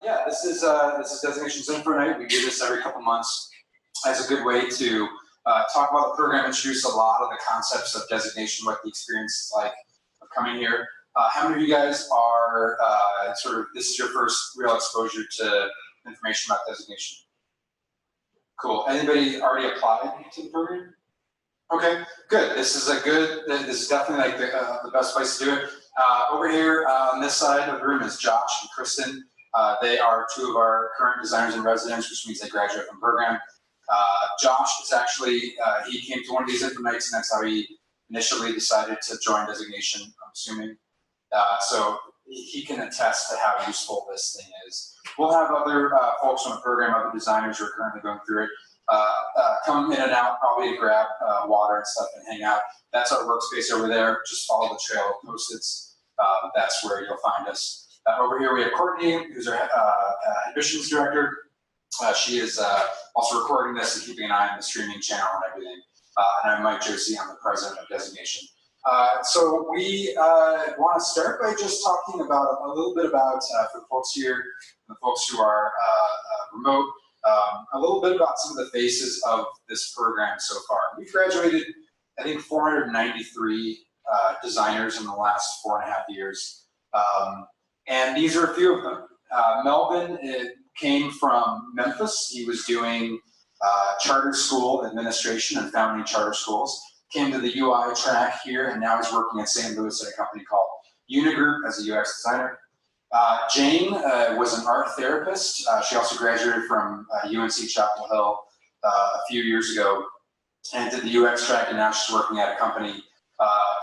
Yeah, this is Designations Info Night. We do this every couple months as a good way to talk about the program, introduce a lot of the concepts of designation, what the experience is like of coming here. How many of you guys are this is your first real exposure to information about designation? Cool. Anybody already applied to the program? Okay, good. This is definitely like the best place to do it. Over here on this side of the room is Josh and Kristen. They are two of our current designers in residence, which means they graduate from the program. Josh is actually, he came to one of these info nights, and that's how he initially decided to join designation, I'm assuming. So he can attest to how useful this thing is. We'll have other folks on the program, other designers who are currently going through it, come in and out probably to grab water and stuff and hang out. That's our workspace over there. Just follow the trail of Post-its. That's where you'll find us. Over here we have Courtney, who's our admissions director. She is also recording this and keeping an eye on the streaming channel and everything. And I'm Mike Josie, I'm the president of designation. So we want to start by just talking about a little bit about, for the folks here, the folks who are remote, a little bit about some of the faces of this program so far. We've graduated, I think, 493 designers in the last 4.5 years. And these are a few of them. Melvin came from Memphis. He was doing charter school administration and founding charter schools. Came to the UI track here, and now he's working in St. Louis at a company called Unigroup as a UX designer. Jane was an art therapist. She also graduated from UNC Chapel Hill a few years ago and did the UX track, and now she's working at a company,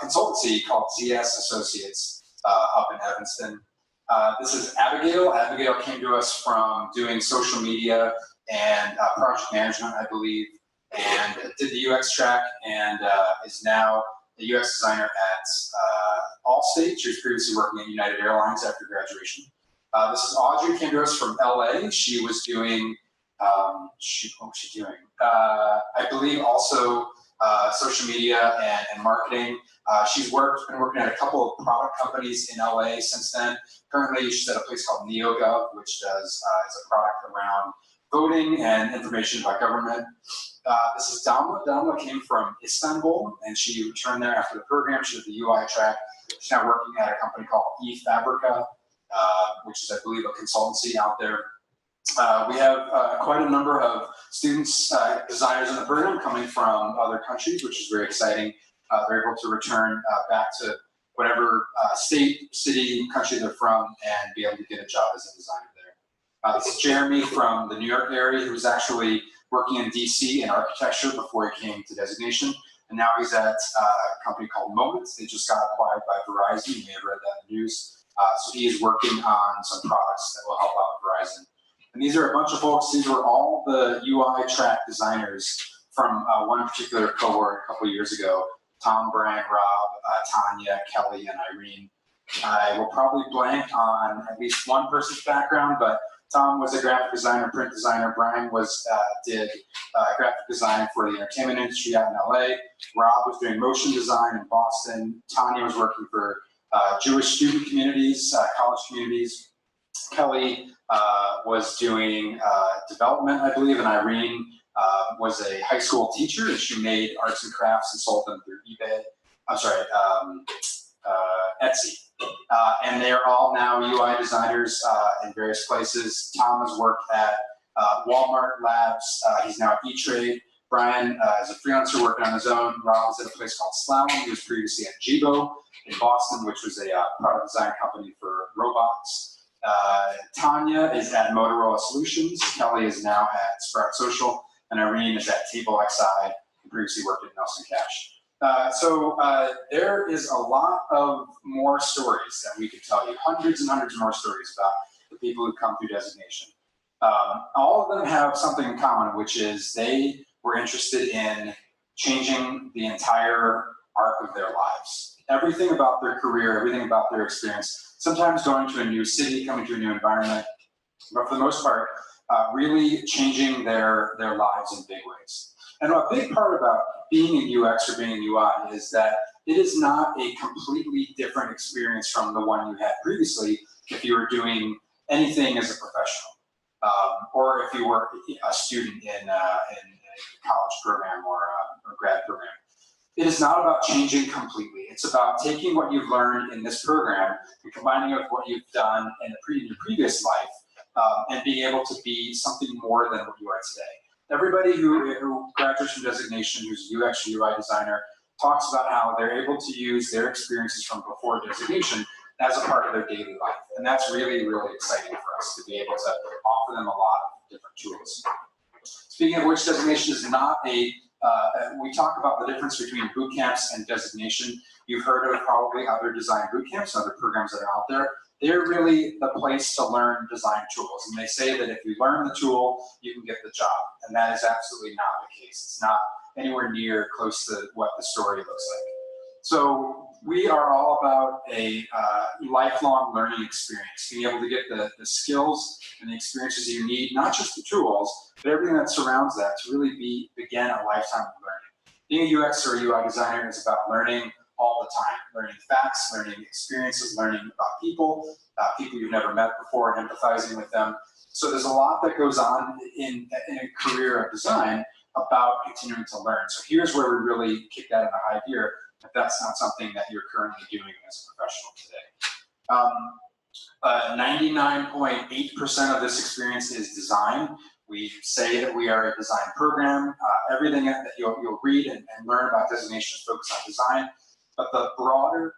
consultancy called ZS Associates up in Evanston. This is Abigail. Abigail came to us from doing social media and project management, I believe, and did the UX track and is now a UX designer at Allstate. She was previously working at United Airlines after graduation. This is Audrey, came to us from LA. She was doing, what was she doing? I believe also social media and marketing. She's been working at a couple of product companies in LA since then. Currently, she's at a place called NeoGov, which does is a product around voting and information about government. This is Damla. Damla came from Istanbul, and she returned there after the program. She did the UI track. She's now working at a company called eFabrica, which is, I believe, a consultancy out there. We have quite a number of students, designers in the program coming from other countries, which is very exciting. They're able to return back to whatever state, city, country they're from and be able to get a job as a designer there. This is Jeremy from the New York area, who's actually working in DC in architecture before he came to designation. And now he's at a company called Moments. They just got acquired by Verizon. You may have read that in the news. So he is working on some products that will help out Verizon. And these are a bunch of folks. These were all the UI track designers from one particular cohort a couple years ago. Tom, Brian, Rob, Tanya, Kelly, and Irene. I will probably blank on at least one person's background, but Tom was a graphic designer, print designer. Brian did graphic design for the entertainment industry out in LA. Rob was doing motion design in Boston. Tanya was working for Jewish student communities, college communities. Kelly was doing development, I believe, and Irene was a high school teacher, and she made arts and crafts and sold them through eBay. I'm sorry, Etsy. And they are all now UI designers in various places. Tom has worked at Walmart Labs. He's now at E-Trade. Brian is a freelancer working on his own. Rob is at a place called Slalom. He was previously at Jibo in Boston, which was a product design company for robots. Tanya is at Motorola Solutions. Kelly is now at Sprout Social. And Irene is at Table XI and previously worked at Nelson Cash. So there is a lot of more stories that we could tell you, hundreds and hundreds more stories about the people who come through designation. All of them have something in common, which is they were interested in changing the entire arc of their lives. Everything about their career, everything about their experience, sometimes going to a new city, coming to a new environment, but for the most part, really changing their lives in big ways. And a big part about being in UX or being in UI is that it is not a completely different experience from the one you had previously if you were doing anything as a professional, or if you were a student in a college program or grad program. It is not about changing completely. It's about taking what you've learned in this program and combining it with what you've done in your previous life, and being able to be something more than what you are today. Everybody who graduates from designation, who's a UX or UI designer, talks about how they're able to use their experiences from before designation as a part of their daily life. And that's really, really exciting for us to be able to offer them a lot of different tools. Speaking of which, designation is not we talk about the difference between boot camps and designation. You've heard of probably other design boot camps, other programs that are out there. They're really the place to learn design tools. And they say that if you learn the tool, you can get the job. And that is absolutely not the case. It's not anywhere near close to what the story looks like. So we are all about a lifelong learning experience, being able to get the skills and the experiences you need, not just the tools, but everything that surrounds that to really begin a lifetime of learning. Being a UX or a UI designer is about learning all the time, learning facts, learning experiences, learning about people you've never met before, and empathizing with them. So there's a lot that goes on in a career of design about continuing to learn. So here's where we really kick that into high gear, if that's not something that you're currently doing as a professional today. 99.8% of this experience is design. We say that we are a design program. Everything that you'll read and learn about designation is focused on design. But the broader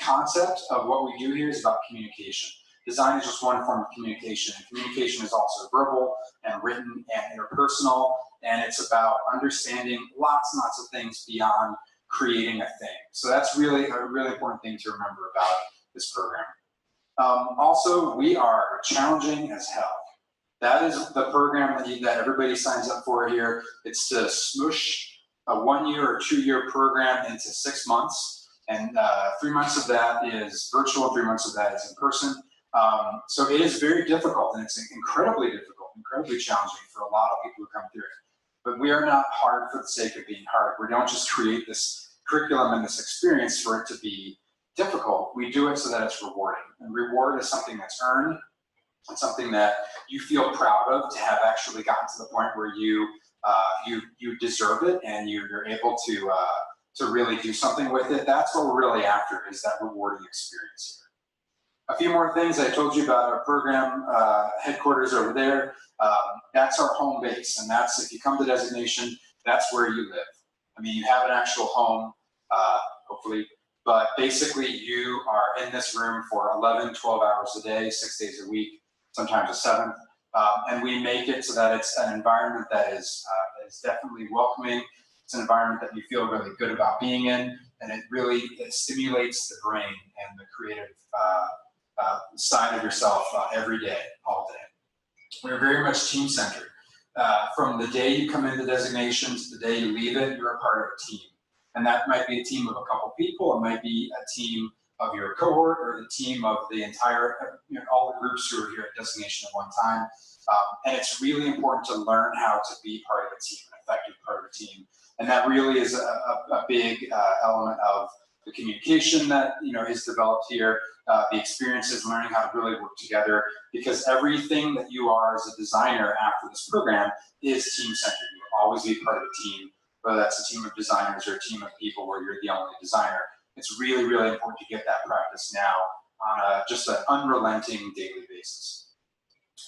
concept of what we do here is about communication. Design is just one form of communication, and communication is also verbal and written and interpersonal, and it's about understanding lots and lots of things beyond creating a thing. So that's really a really important thing to remember about this program. Also, we are challenging as hell. That is the program that everybody signs up for here. It's to smoosh a 1-year or 2-year program into 6 months, and 3 months of that is virtual, 3 months of that is in person. So it is very difficult, and it's incredibly difficult, incredibly challenging for a lot of people who come through it. But we are not hard for the sake of being hard. We don't just create this curriculum and this experience for it to be difficult. We do it so that it's rewarding. And reward is something that's earned. It's something that you feel proud of to have actually gotten to the point where you deserve it and you're able to really do something with it. That's what we're really after, is that rewarding experience here. A few more things I told you about our program headquarters over there. That's our home base, and that's, if you come to designation, that's where you live. I mean, you have an actual home, hopefully, but basically you are in this room for 11, 12 hours a day, 6 days a week, sometimes a 7th, and we make it so that it's an environment that is definitely welcoming. It's an environment that you feel really good about being in, and it stimulates the brain and the creative side of yourself every day, all day. We're very much team-centered. From the day you come into designation to the day you leave it, you're a part of a team. And that might be a team of a couple people, it might be a team of your cohort, or the team of the entire, all the groups who are here at designation at one time. And it's really important to learn how to be part of a team, an effective part of a team. And that really is a big element of the communication that is developed here, the experiences, learning how to really work together, because everything that you are as a designer after this program is team-centered. You will always be part of a team, whether that's a team of designers or a team of people where you're the only designer. It's really, really important to get that practice now on just an unrelenting daily basis.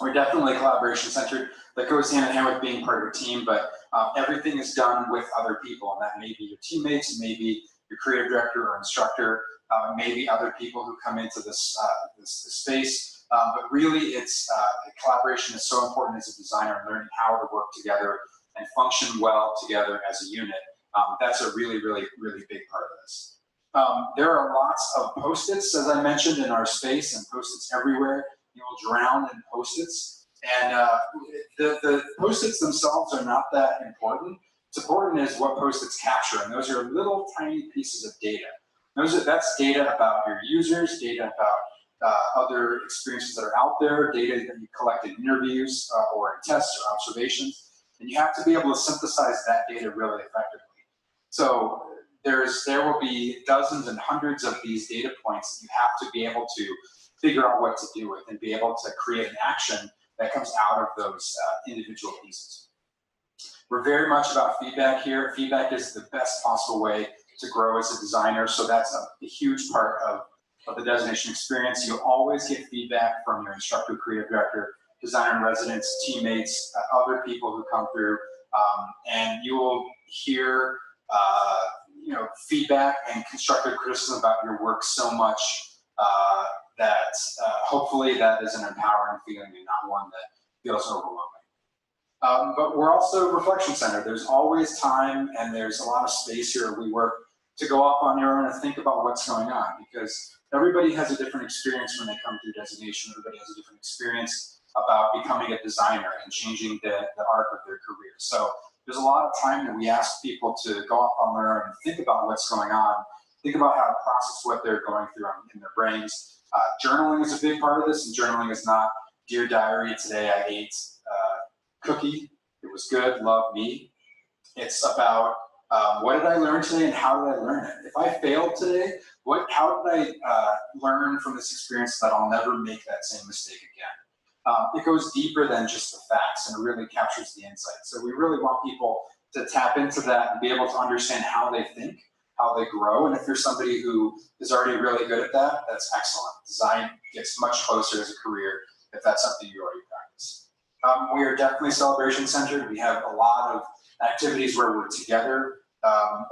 We're definitely collaboration-centered. That goes hand in hand with being part of a team, but everything is done with other people, and that may be your teammates, it may be your creative director or instructor, maybe other people who come into this space. But really, collaboration is so important as a designer, learning how to work together and function well together as a unit. That's a really, really, really big part of this. There are lots of Post-its, as I mentioned, in our space, and Post-its everywhere. You will drown in Post-its. And the Post-its themselves are not that important. What's important is what Post-its capture, and those are little tiny pieces of data. That's data about your users, data about other experiences that are out there, data that you collect in interviews or in tests or observations, and you have to be able to synthesize that data really effectively. So there will be dozens and hundreds of these data points that you have to be able to figure out what to do with and be able to create an action that comes out of those individual pieces. We're very much about feedback here. Feedback is the best possible way to grow as a designer, so that's a huge part of the designation experience. You'll always get feedback from your instructor, creative director, designer in residence, teammates, other people who come through, and you will hear feedback and constructive criticism about your work so much that hopefully that is an empowering feeling and not one that feels overwhelming. But we're also reflection centered. There's always time and there's a lot of space here. We work to go off on your own and think about what's going on, because everybody has a different experience when they come through designation. Everybody has a different experience about becoming a designer and changing the arc of their career. So there's a lot of time that we ask people to go off on their own and think about what's going on, think about how to process what they're going through in their brains. Journaling is a big part of this, and journaling is not, dear diary, today I ate cookie, it was good, love me. It's about what did I learn today and how did I learn it? If I failed today, how did I learn from this experience that I'll never make that same mistake again? It goes deeper than just the facts and it really captures the insight. So we really want people to tap into that and be able to understand how they think, how they grow. And if you're somebody who is already really good at that, that's excellent. Design gets much closer as a career if that's something you already practice. We are definitely celebration centered. We have a lot of activities where we're together,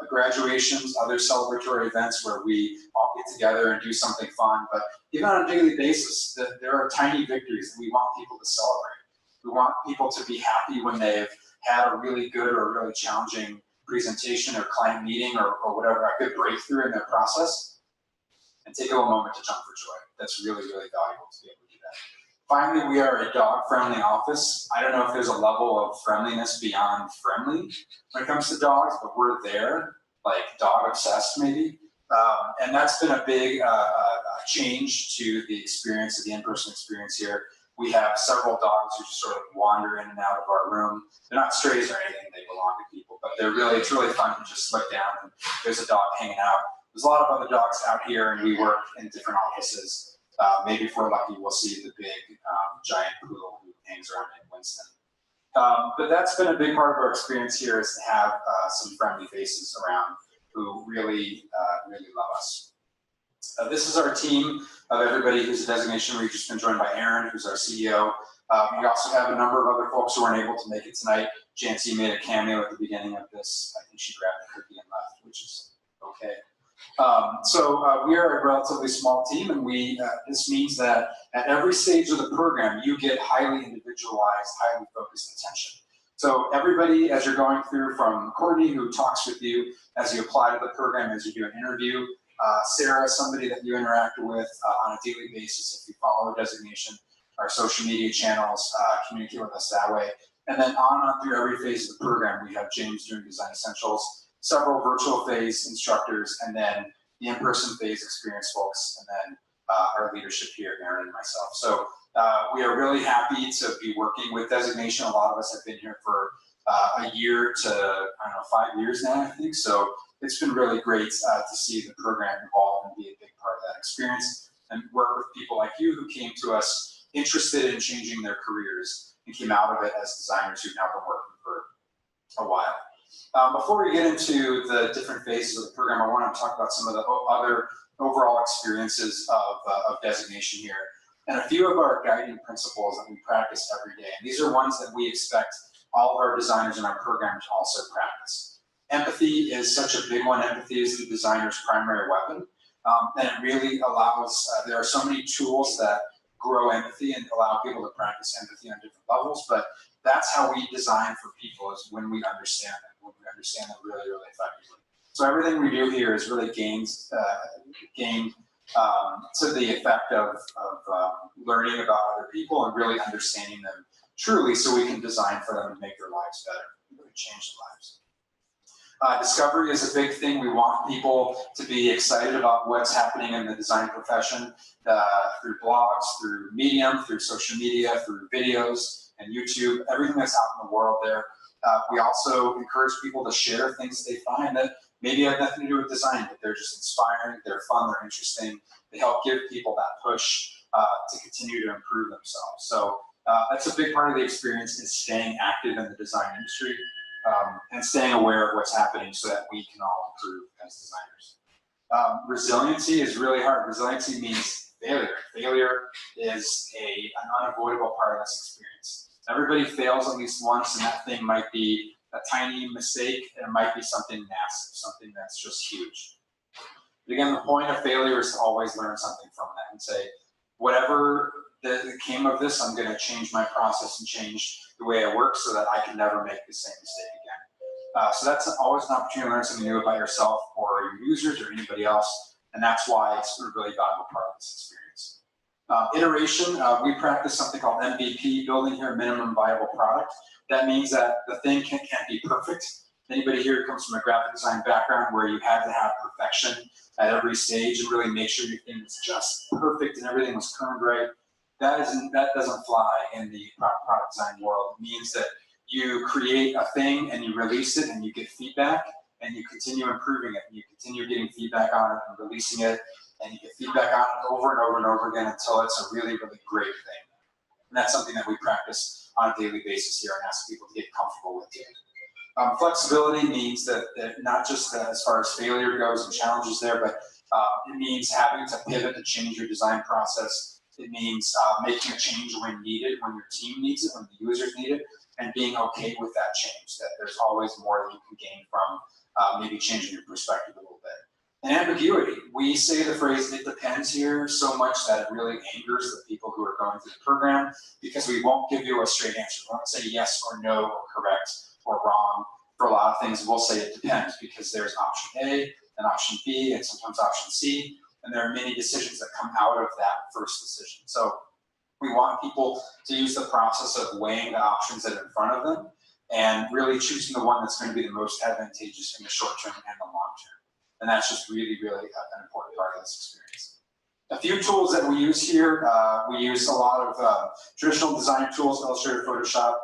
graduations, other celebratory events where we all get together and do something fun. But even on a daily basis, there are tiny victories that we want people to celebrate. We want people to be happy when they've had a really good or a really challenging presentation or client meeting or whatever, a good breakthrough in their process, and take a little moment to jump for joy. That's really, really valuable to be able to do that. Finally, we are a dog-friendly office. I don't know if there's a level of friendliness beyond friendly when it comes to dogs, but we're there, like dog-obsessed maybe. And that's been a big change to the experience, of the in-person experience here. We have several dogs who just sort of wander in and out of our room. They're not strays or anything, they belong to people, but it's really fun to just slip down and there's a dog hanging out. There's a lot of other dogs out here and we work in different offices. Maybe if we're lucky, we'll see the big giant poodle who hangs around in Winston. But that's been a big part of our experience here, is to have some friendly faces around who really love us. This is our team of everybody who's a designation. We've just been joined by Aaron, who's our CEO. We also have a number of other folks who weren't able to make it tonight. Jancy made a cameo at the beginning of this. I think she grabbed the cookie and left, which is okay. So we are a relatively small team, and this means that at every stage of the program, you get highly individualized, highly focused attention. So everybody, as you're going through, from Courtney, who talks with you as you apply to the program, as you do an interview, Sarah, somebody that you interact with on a daily basis if you follow designation, our social media channels, communicate with us that way. And then on through every phase of the program, we have James doing Design Essentials, several virtual phase instructors, and then the in-person phase experience folks, and then our leadership here, Aaron and myself. So we are really happy to be working with designation. A lot of us have been here for a year to, 5 years now, I think. So it's been really great to see the program evolve and be a big part of that experience, and work with people like you who came to us interested in changing their careers and came out of it as designers who've now been working for a while. Before we get into the different phases of the program, I want to talk about some of the other overall experiences of designation here, and a few of our guiding principles that we practice every day. And these are ones that we expect all of our designers in our program to also practice. Empathy is such a big one. Empathy is the designer's primary weapon, and it really allows, there are so many tools that grow empathy and allow people to practice empathy on different levels, but that's how we design for people, is when we understand them, really, really effectively. So everything we do here is really gained to the effect of learning about other people and really understanding them truly, so we can design for them and make their lives better, really change their lives. Discovery is a big thing. We want people to be excited about what's happening in the design profession through blogs, through Medium, through social media, through videos and YouTube, everything that's out in the world there. We also encourage people to share things they find that maybe have nothing to do with design, but they're just inspiring, they're fun, they're interesting. They help give people that push to continue to improve themselves. So that's a big part of the experience, is staying active in the design industry and staying aware of what's happening so that we can all improve as designers. Resiliency is really hard. Resiliency means failure. Failure is an unavoidable part of this experience. Everybody fails at least once, and that thing might be a tiny mistake, and it might be something massive, something that's just huge. But again, the point of failure is to always learn something from that and say, whatever that came of this, I'm going to change my process and change the way I work so that I can never make the same mistake again. So that's always an opportunity to learn something new about yourself or your users or anybody else, and that's why it's a really valuable part of this experience. Iteration, we practice something called MVP, building here, minimum viable product. That means that the thing can't be perfect. Anybody here comes from a graphic design background where you had to have perfection at every stage and really make sure your thing was just perfect and everything was kerned right. That doesn't fly in the product design world. It means that you create a thing and you release it and you get feedback and you continue improving it and you continue getting feedback on it and releasing it and you get feedback on it over and over and over again until it's a really, really great thing. And that's something that we practice on a daily basis here and ask people to get comfortable with it. Flexibility means that not just as far as failure goes and challenges there, but it means having to pivot to change your design process. It means making a change when needed, when your team needs it, when the users need it, and being okay with that change, that there's always more that you can gain from maybe changing your perspective a little bit. And ambiguity, we say the phrase, it depends here so much that it really angers the people who are going through the program because we won't give you a straight answer. We won't say yes or no or correct or wrong. For a lot of things, we'll say it depends because there's option A and option B and sometimes option C, and there are many decisions that come out of that first decision. So we want people to use the process of weighing the options that are in front of them and really choosing the one that's going to be the most advantageous in the short term and the long term. And that's just really, really an important part of this experience. A few tools that we use here, we use a lot of traditional design tools, Illustrator, Photoshop.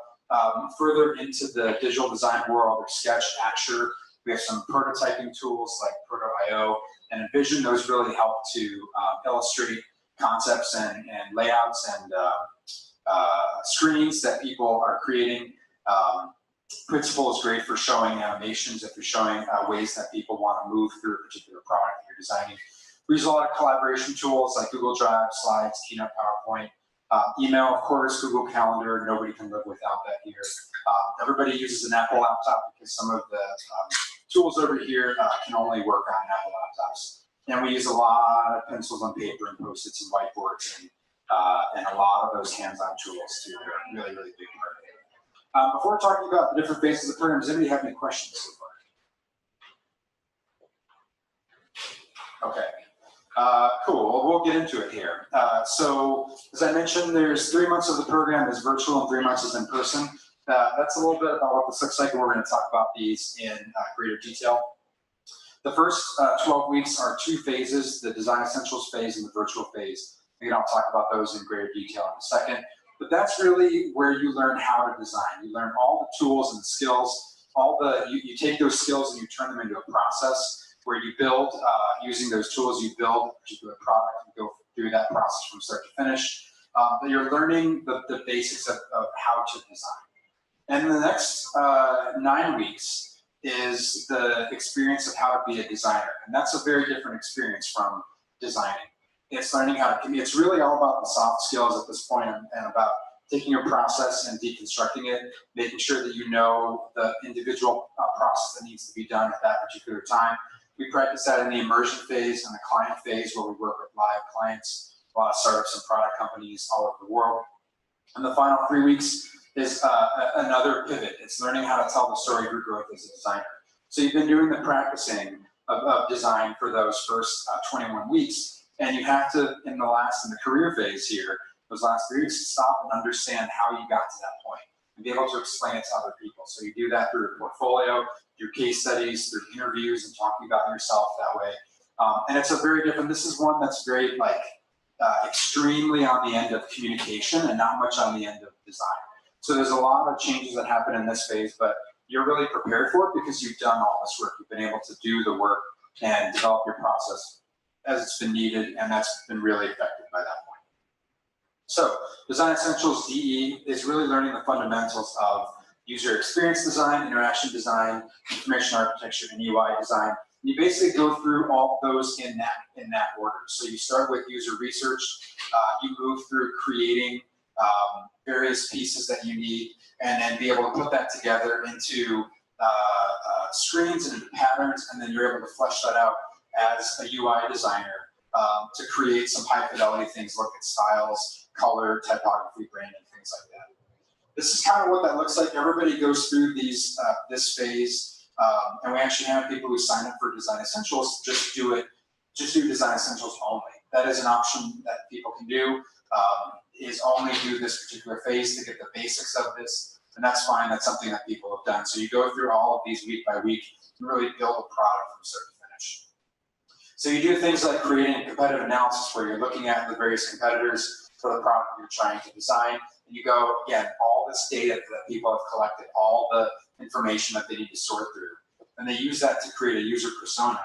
Further into the digital design world, or Sketch, Axure, we have some prototyping tools like Proto.io and Envision. Those really help to illustrate concepts and layouts and screens that people are creating. Principal is great for showing animations if you're showing ways that people want to move through a particular product that you're designing. We use a lot of collaboration tools like Google Drive, Slides, Keynote, PowerPoint. Email, of course, Google Calendar, nobody can live without that here. Everybody uses an Apple laptop because some of the tools over here can only work on Apple laptops. And we use a lot of pencils and paper and Post-its and whiteboards and a lot of those hands-on tools too. They're a really, really big part of it. Before talking about the different phases of the program, does anybody have any questions so far? Okay. Cool, well, we'll get into it here. So, as I mentioned, there's 3 months of the program is virtual and 3 months is in person. That's a little bit about what this looks like, and we're going to talk about these in greater detail. The first 12 weeks are 2 phases, the Design Essentials phase and the virtual phase. Again, I'll talk about those in greater detail in a second. But that's really where you learn how to design. You learn all the tools and the skills, you take those skills and you turn them into a process where you build, using those tools, you build a particular product, you go through that process from start to finish. But you're learning the basics of how to design. And the next 9 weeks is the experience of how to be a designer. And that's a very different experience from designing. It's learning how to, it's really all about the soft skills at this point and about taking your process and deconstructing it, making sure that you know the individual process that needs to be done at that particular time. We practice that in the immersion phase and the client phase where we work with live clients, a lot of startups and product companies all over the world. And the final 3 weeks is another pivot. It's learning how to tell the story of your growth as a designer. So you've been doing the practicing of design for those first 21 weeks, and you have to, in the career phase here, those last 3 weeks, stop and understand how you got to that point and be able to explain it to other people. So you do that through your portfolio, through case studies, through interviews, and talking about yourself that way. And it's a very different, this is one that's very extremely on the end of communication and not much on the end of design. So there's a lot of changes that happen in this phase, but you're really prepared for it because you've done all this work. You've been able to do the work and develop your process as it's been needed, and that's been really effective by that point. So Design Essentials DE is really learning the fundamentals of user experience design, interaction design, information architecture, and UI design. You basically go through all those in that order. So you start with user research, you move through creating various pieces that you need, and then be able to put that together into screens and into patterns, and then you're able to flesh that out as a UI designer to create some high fidelity things, look at styles, color, typography, branding, things like that. This is kind of what that looks like. Everybody goes through these this phase, and we actually have people who sign up for Design Essentials just do Design Essentials only. That is an option that people can do. Is only do this particular phase to get the basics of this, and that's fine. That's something that people have done. So you go through all of these week by week and really build a product from start to finish. So you do things like creating competitive analysis where you're looking at the various competitors for the product you're trying to design. And you go, again, all this data that people have collected, all the information that they need to sort through. And they use that to create a user persona,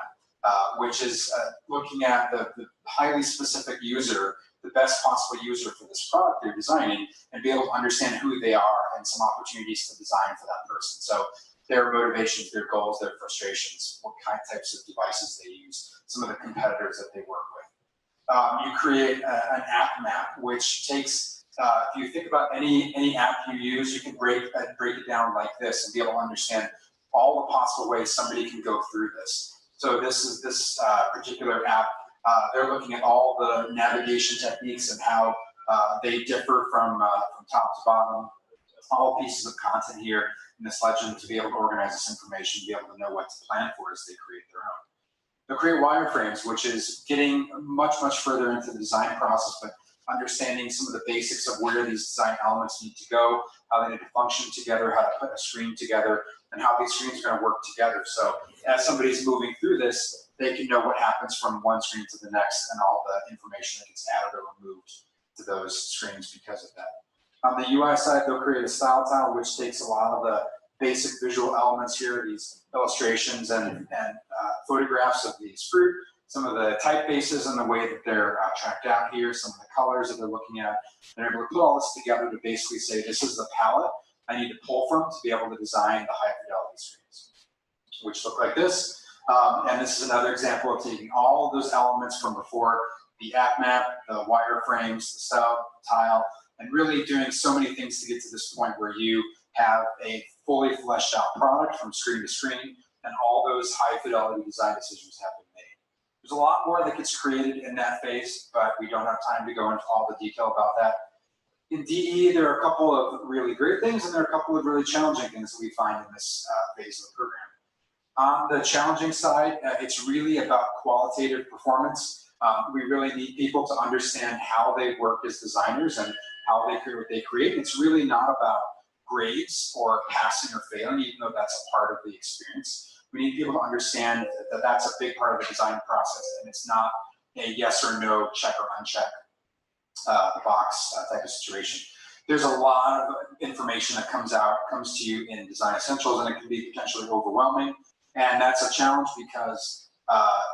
which is looking at the highly specific user, the best possible user for this product they're designing, and be able to understand who they are and some opportunities to design for that person. So their motivations, their goals, their frustrations, what types of devices they use, some of the competitors that they work with. You create an app map, which takes, if you think about any app you use, you can break it down like this and be able to understand all the possible ways somebody can go through this. So this particular app, they're looking at all the navigation techniques and how they differ from top to bottom, all pieces of content here in this legend to be able to organize this information, be able to know what to plan for as they create their own. They'll create wireframes, which is getting much further into the design process, but understanding some of the basics of where these design elements need to go, how they need to function together, how to put a screen together, and how these screens are going to work together. So as somebody's moving through this, they can know what happens from one screen to the next and all the information that gets added or removed to those screens because of that. On the UI side, they'll create a style tile, which takes a lot of the basic visual elements here, these illustrations and photographs of these fruit, some of the typefaces and the way that they're tracked out here, some of the colors that they're looking at. They're able to put all this together to basically say, this is the palette I need to pull from to be able to design the high fidelity screens, which look like this. And this is another example of taking all of those elements from before, the app map, the wireframes, the style tile, and really doing so many things to get to this point where you have a fully fleshed out product from screen to screen, and all those high fidelity design decisions have been made. There's a lot more that gets created in that phase, but we don't have time to go into all the detail about that. In DE, there are a couple of really great things, and there are a couple of really challenging things that we find in this phase of the program. On the challenging side, it's really about qualitative performance. We really need people to understand how they work as designers and how they create what they create. It's really not about grades or passing or failing, even though that's a part of the experience. We need people to understand that that's a big part of the design process, and it's not a yes or no, check or uncheck box type of situation. There's a lot of information that comes to you in Design Essentials, and it can be potentially overwhelming. And that's a challenge because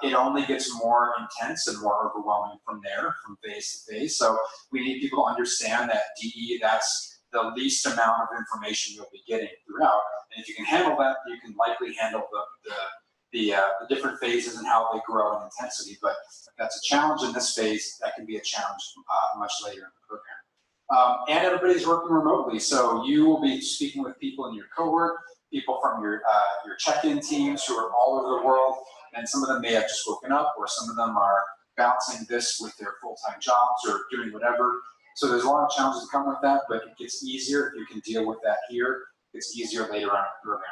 it only gets more intense and more overwhelming from there, from phase to phase. So we need people to understand that DE, that's the least amount of information you'll be getting throughout. And if you can handle that, you can likely handle the different phases and how they grow in intensity. But if that's a challenge in this phase, that can be a challenge much later in the program. And everybody's working remotely, so you will be speaking with people in your cohort, people from your check-in teams who are all over the world, and some of them may have just woken up, or some of them are balancing this with their full-time jobs or doing whatever. So there's a lot of challenges that come with that, but it gets easier if you can deal with that here. It's easier later on in the program.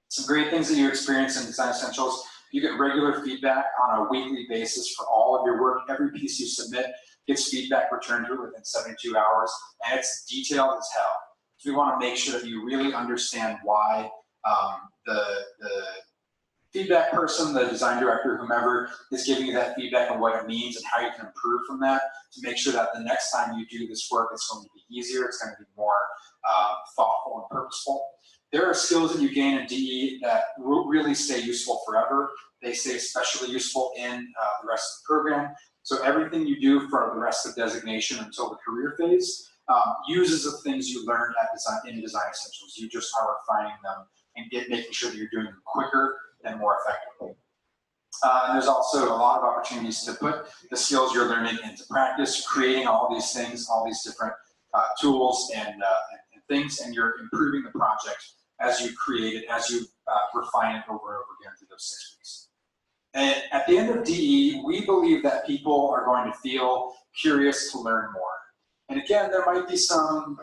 Some great things that you experience in Design Essentials: you get regular feedback on a weekly basis for all of your work. Every piece you submit gets feedback returned to it within 72 hours, and it's detailed as hell. So we want to make sure that you really understand why the feedback person, the design director, whomever is giving you that feedback and what it means and how you can improve from that to make sure that the next time you do this work, it's going to be easier, it's going to be more thoughtful and purposeful. There are skills that you gain in DE that will really stay useful forever. They stay especially useful in the rest of the program. So everything you do for the rest of designation until the career phase uses the things you learned in Design Essentials. You just are refining them and making sure that you're doing them quicker and more effectively. And there's also a lot of opportunities to put the skills you're learning into practice, creating all these things, all these different tools and things, and you're improving the project as you create it, as you refine it over and over again through those 6 weeks. And at the end of DE, we believe that people are going to feel curious to learn more. And again, there might be some,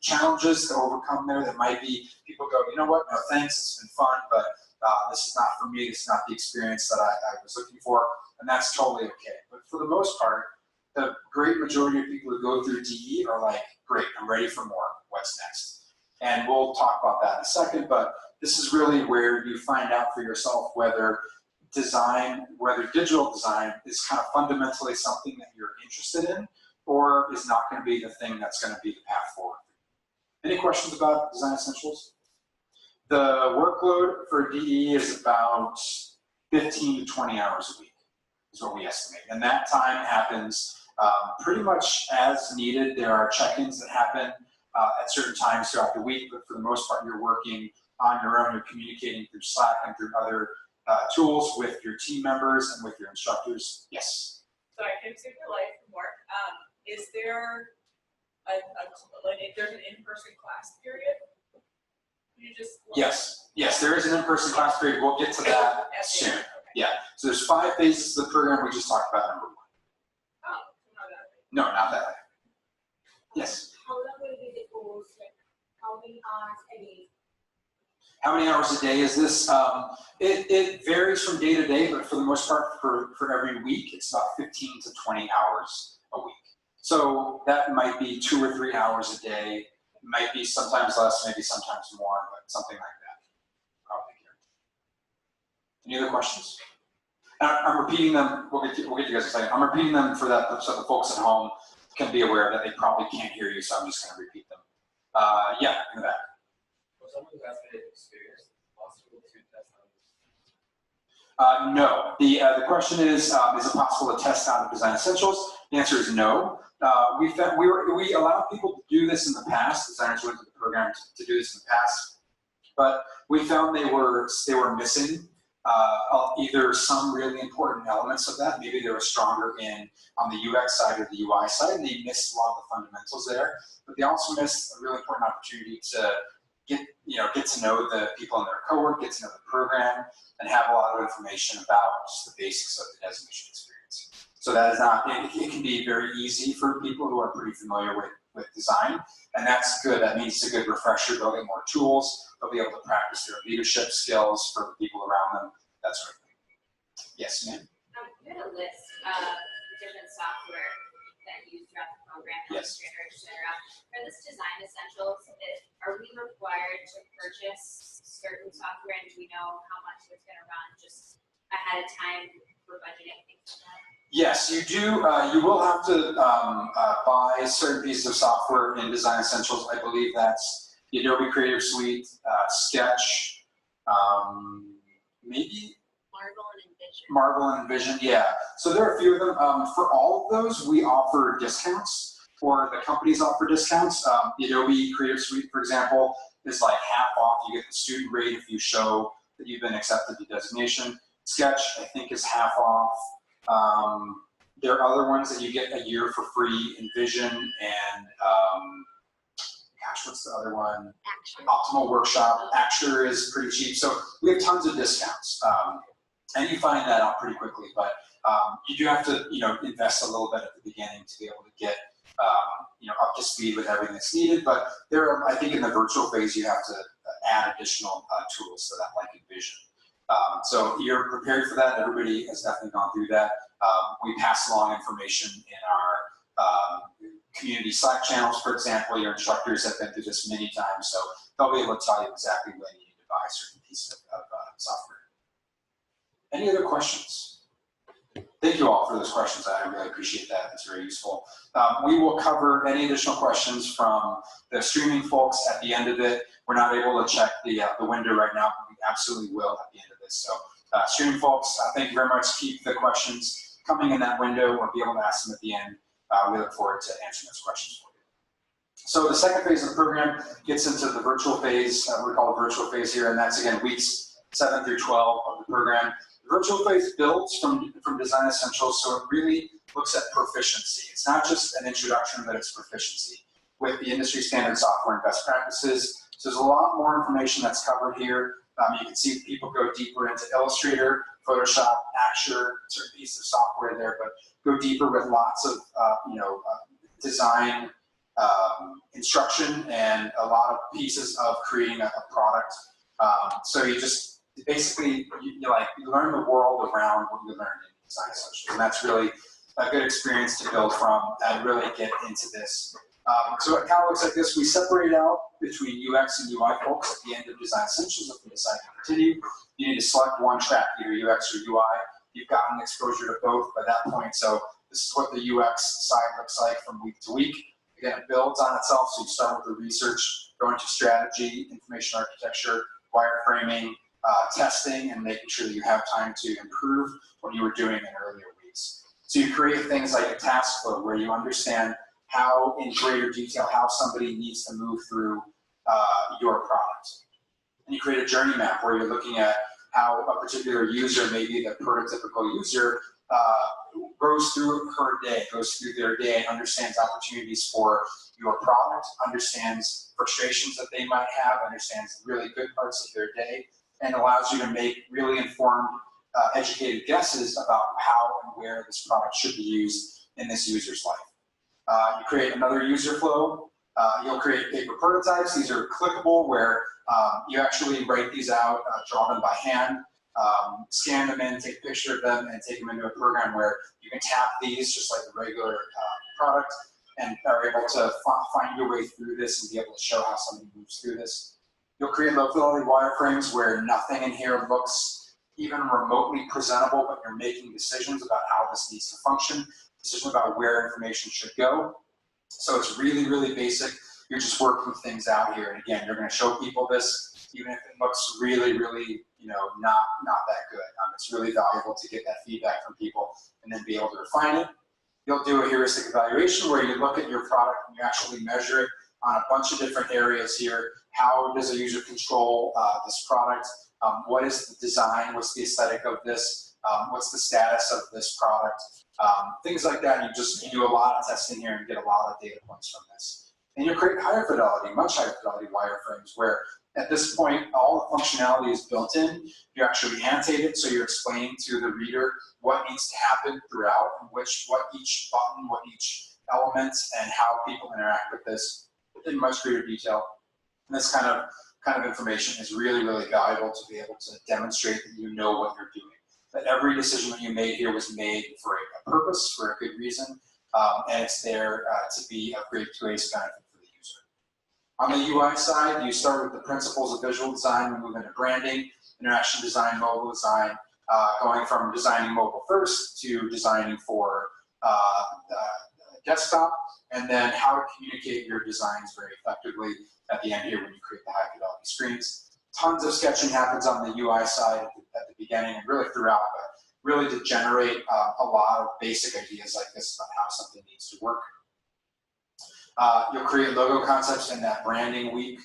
challenges to overcome there. There might be people go, you know what, no thanks, it's been fun, but this is not for me, this is not the experience that I was looking for, and that's totally okay. But for the most part, the great majority of people who go through DE are like, great, I'm ready for more, what's next? And we'll talk about that in a second, but this is really where you find out for yourself whether digital design is kind of fundamentally something that you're interested in, or is not going to be the thing that's going to be the path forward. Any questions about Design Essentials? The workload for DE is about 15 to 20 hours a week, is what we estimate. And that time happens pretty much as needed. There are check-ins that happen at certain times throughout the week, but for the most part, you're working on your own. You're communicating through Slack and through other tools with your team members and with your instructors. Yes? So I can save your life from work. Is there if there's an in-person class period? You just Yes, there is an in-person class period. We'll get to that soon. Yeah. So there's 5 phases of the program. We just talked about number 1. Oh, not that. No, not that. Yes. How long will be the course? Like, how many hours a day? How many hours a day is this? It varies from day to day, but for the most part, for every week, it's about 15 to 20 hours a week. So that might be 2 or 3 hours a day. It might be sometimes less, maybe sometimes more, but something like that. Probably here. Any other questions? I'm repeating them. We'll get to you guys in a second. I'm repeating them for that, so the folks at home can be aware that they probably can't hear you, so I'm just going to repeat them. Yeah, in the back. For someone who has been experienced, it's possible to test out? No. The question is it possible to test out of Design Essentials? The answer is no. We allowed people to do this in the past. Designers went to the program to do this in the past, but we found they were missing either some really important elements of that. Maybe they were stronger on the UX side or the UI side, and they missed a lot of the fundamentals there. But they also missed a really important opportunity to get to know the people in their cohort, get to know the program, and have a lot of information about just the basics of the designation experience. So that is not, it can be very easy for people who are pretty familiar with design, and that's good. That means it's a good refresher. They'll get more tools. They'll be able to practice their leadership skills for the people around them, that sort of thing. Yes, ma'am? You had a list of different software that you use throughout the program, Yes. Illustrator, et cetera. For this Design Essentials, are we required to purchase certain software, and do we know how much it's going to run just ahead of time for budgeting, things like that? Yes, you do. You will have to buy certain pieces of software in Design Essentials. I believe that's the Adobe Creative Suite, Sketch, maybe Marvel and Envision, yeah. So there are a few of them. For all of those, we offer discounts, or the companies offer discounts. The Adobe Creative Suite, for example, is like half off. You get the student rate if you show that you've been accepted to designation. Sketch, I think, is half off. There are other ones that you get a year for free, Envision and gosh, what's the other one? Action. Optimal Workshop. Acture is pretty cheap. So we have tons of discounts. And you find that out pretty quickly, but you do have to, invest a little bit at the beginning to be able to get, up to speed with everything that's needed. But there are, I think in the virtual phase, you have to add additional tools to that, like Envision. So you're prepared for that. Everybody has definitely gone through that. We pass along information in our community Slack channels, for example. Your instructors have been through this many times, so they'll be able to tell you exactly when you need to buy a certain piece of software. Any other questions? Thank you all for those questions. I really appreciate that. It's very useful. We will cover any additional questions from the streaming folks at the end of it. We're not able to check the window right now, but we absolutely will at the end of this. So streaming folks, thank you very much. Keep the questions coming in that window or be able to ask them at the end. We look forward to answering those questions for you. So the second phase of the program gets into the virtual phase. We call it virtual phase here, and that's again weeks 7 through 12 of the program. The virtual phase builds from design essentials, so it really looks at proficiency. It's not just an introduction, but it's proficiency with the industry standard software and best practices. So there's a lot more information that's covered here. You can see people go deeper into Illustrator, Photoshop, Acture, certain pieces of software there, but go deeper with lots of design instruction and a lot of pieces of creating a product. So you just basically you learn the world around what you learned in design essentials, and that's really a good experience to build from and really get into this. So it kind of looks like this. We separate out between UX and UI folks at the end of design essentials. If we decide to continue, you need to select one track, either UX or UI. You've gotten exposure to both by that point. So this is what the UX side looks like from week to week. Again, it builds on itself. So you start with the research, go into strategy, information architecture, wireframing, testing, and making sure that you have time to improve what you were doing in earlier weeks. So you create things like a task flow where you understand how in greater detail how somebody needs to move through your product. And you create a journey map where you're looking at how a particular user, maybe the prototypical user, goes through her day, goes through their day, understands opportunities for your product, understands frustrations that they might have, understands really good parts of their day, and allows you to make really informed, educated guesses about how and where this product should be used in this user's life. You create another user flow. You'll create paper prototypes. These are clickable where you actually write these out, draw them by hand, scan them in, take a picture of them, and take them into a program where you can tap these just like a regular product and are able to find your way through this and be able to show how somebody moves through this. You'll create low-fidelity wireframes where nothing in here looks even remotely presentable, but you're making decisions about how this needs to function, decisions about where information should go. So it's really, really basic. You're just working things out here. And again, you're going to show people this, even if it looks really, really, not that good. It's really valuable to get that feedback from people and then be able to refine it. You'll do a heuristic evaluation where you look at your product and you actually measure it on a bunch of different areas here. How does a user control this product? What is the design? What's the aesthetic of this? What's the status of this product? Things like that. You do a lot of testing here and get a lot of data points from this. And you create higher fidelity, much higher fidelity wireframes where at this point, all the functionality is built in. You actually annotate it, so you're explaining to the reader what needs to happen throughout, and what each button, what each element, and how people interact with this in much greater detail. And this kind of information is really, really valuable to be able to demonstrate that you know what you're doing. That every decision that you made here was made for a purpose, for a good reason, and it's there to be of great benefit for the user. On the UI side, you start with the principles of visual design, we move into branding, interaction design, mobile design, going from designing mobile first to designing for desktop, and then how to communicate your designs very effectively at the end here when you create the high fidelity screens. Tons of sketching happens on the UI side at the beginning and really throughout, but really to generate a lot of basic ideas like this about how something needs to work. You'll create logo concepts in that branding week.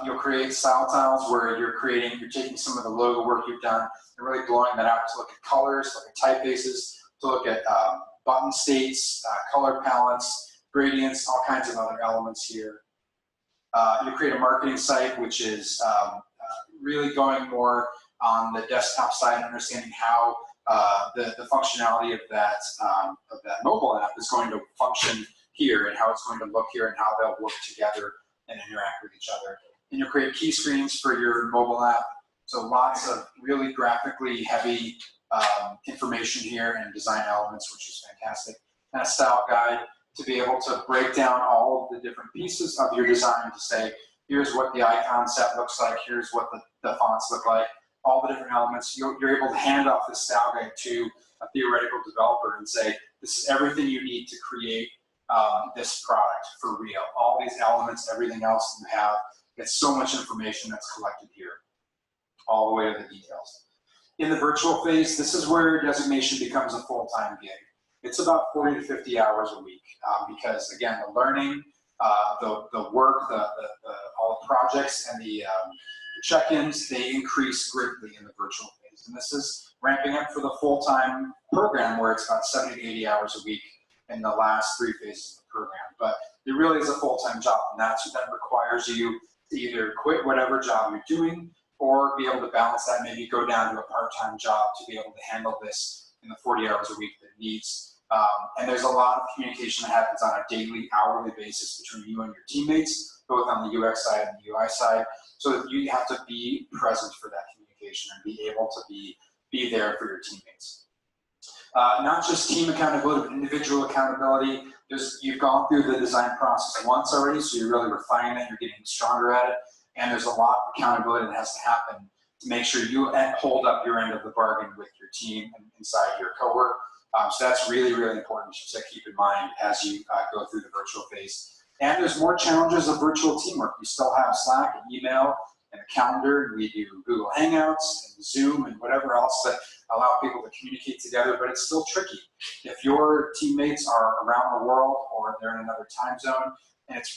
You'll create style tiles where you're taking some of the logo work you've done and really blowing that out to look at colors, look at typefaces, to look at button states, color palettes, gradients, all kinds of other elements here. You create a marketing site, which is really going more on the desktop side, understanding how the functionality of that mobile app is going to function here and how it's going to look here and how they'll work together and interact with each other. And you'll create key screens for your mobile app. So lots of really graphically heavy information here and design elements, which is fantastic. And a style guide to be able to break down all of the different pieces of your design to say, here's what the icon set looks like, here's what the fonts look like, all the different elements. You're able to hand off the style guide to a theoretical developer and say, this is everything you need to create this product for real. All these elements, everything else you have, it's so much information that's collected here, all the way to the details. In the virtual phase, this is where designation becomes a full-time gig. It's about 40 to 50 hours a week because, again, the learning, the work, all the projects, and the check-ins, they increase greatly in the virtual phase. And this is ramping up for the full-time program where it's about 70 to 80 hours a week in the last 3 phases of the program. But it really is a full-time job, and that's what that requires you to either quit whatever job you're doing or be able to balance that, maybe go down to a part-time job to be able to handle this in the 40 hours a week that it needs. And there's a lot of communication that happens on a daily, hourly basis between you and your teammates, both on the UX side and the UI side. So that you have to be present for that communication and be able to be there for your teammates. Not just team accountability, but individual accountability. You've gone through the design process once already, so you're really refining it, you're getting stronger at it, and there's a lot of accountability that has to happen to make sure you hold up your end of the bargain with your team and inside your cohort. So that's really, really important to keep in mind as you go through the virtual phase. And there's more challenges of virtual teamwork. You still have Slack and email and a calendar, and we do Google Hangouts and Zoom and whatever else that allow people to communicate together, but it's still tricky. If your teammates are around the world or they're in another time zone, and it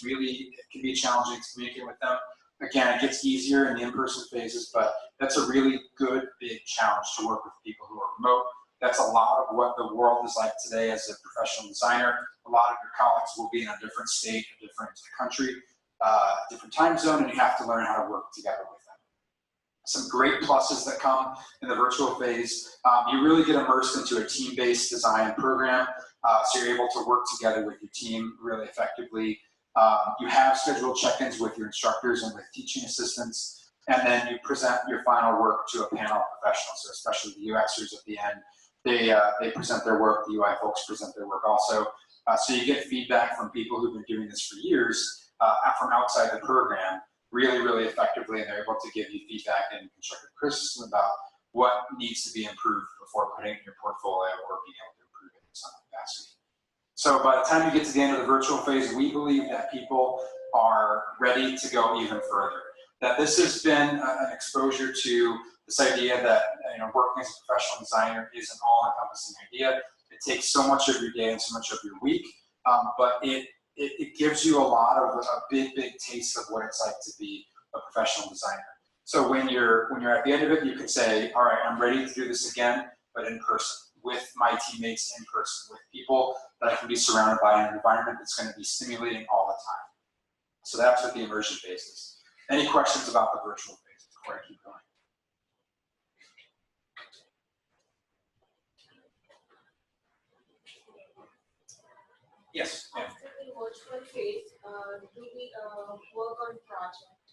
can be challenging to communicate with them. Again, it gets easier in the in-person phases, but that's a really good, big challenge to work with people who are remote. That's a lot of what the world is like today as a professional designer. A lot of your colleagues will be in a different state, a different country, different time zone, and you have to learn how to work together with them. Some great pluses that come in the virtual phase. You really get immersed into a team-based design program, so you're able to work together with your team really effectively. You have scheduled check-ins with your instructors and with teaching assistants, and then you present your final work to a panel of professionals, so especially the UXers at the end. They present their work, the UI folks present their work also. So you get feedback from people who've been doing this for years from outside the program really, really effectively, and they're able to give you feedback and constructive criticism about what needs to be improved before putting it in your portfolio or being able to improve it in some capacity. So by the time you get to the end of the virtual phase, we believe that people are ready to go even further. That this has been an exposure to this idea that working as a professional designer is an all-encompassing idea. It takes so much of your day and so much of your week, but it gives you a big taste of what it's like to be a professional designer. So when you're at the end of it, you can say, all right, I'm ready to do this again, but in person, with my teammates in person, with people that I can be surrounded by in an environment that's going to be stimulating all the time. So that's what the immersion phase is. Any questions about the virtual phase before I keep going? Yes. After the virtual phase, do we work on project?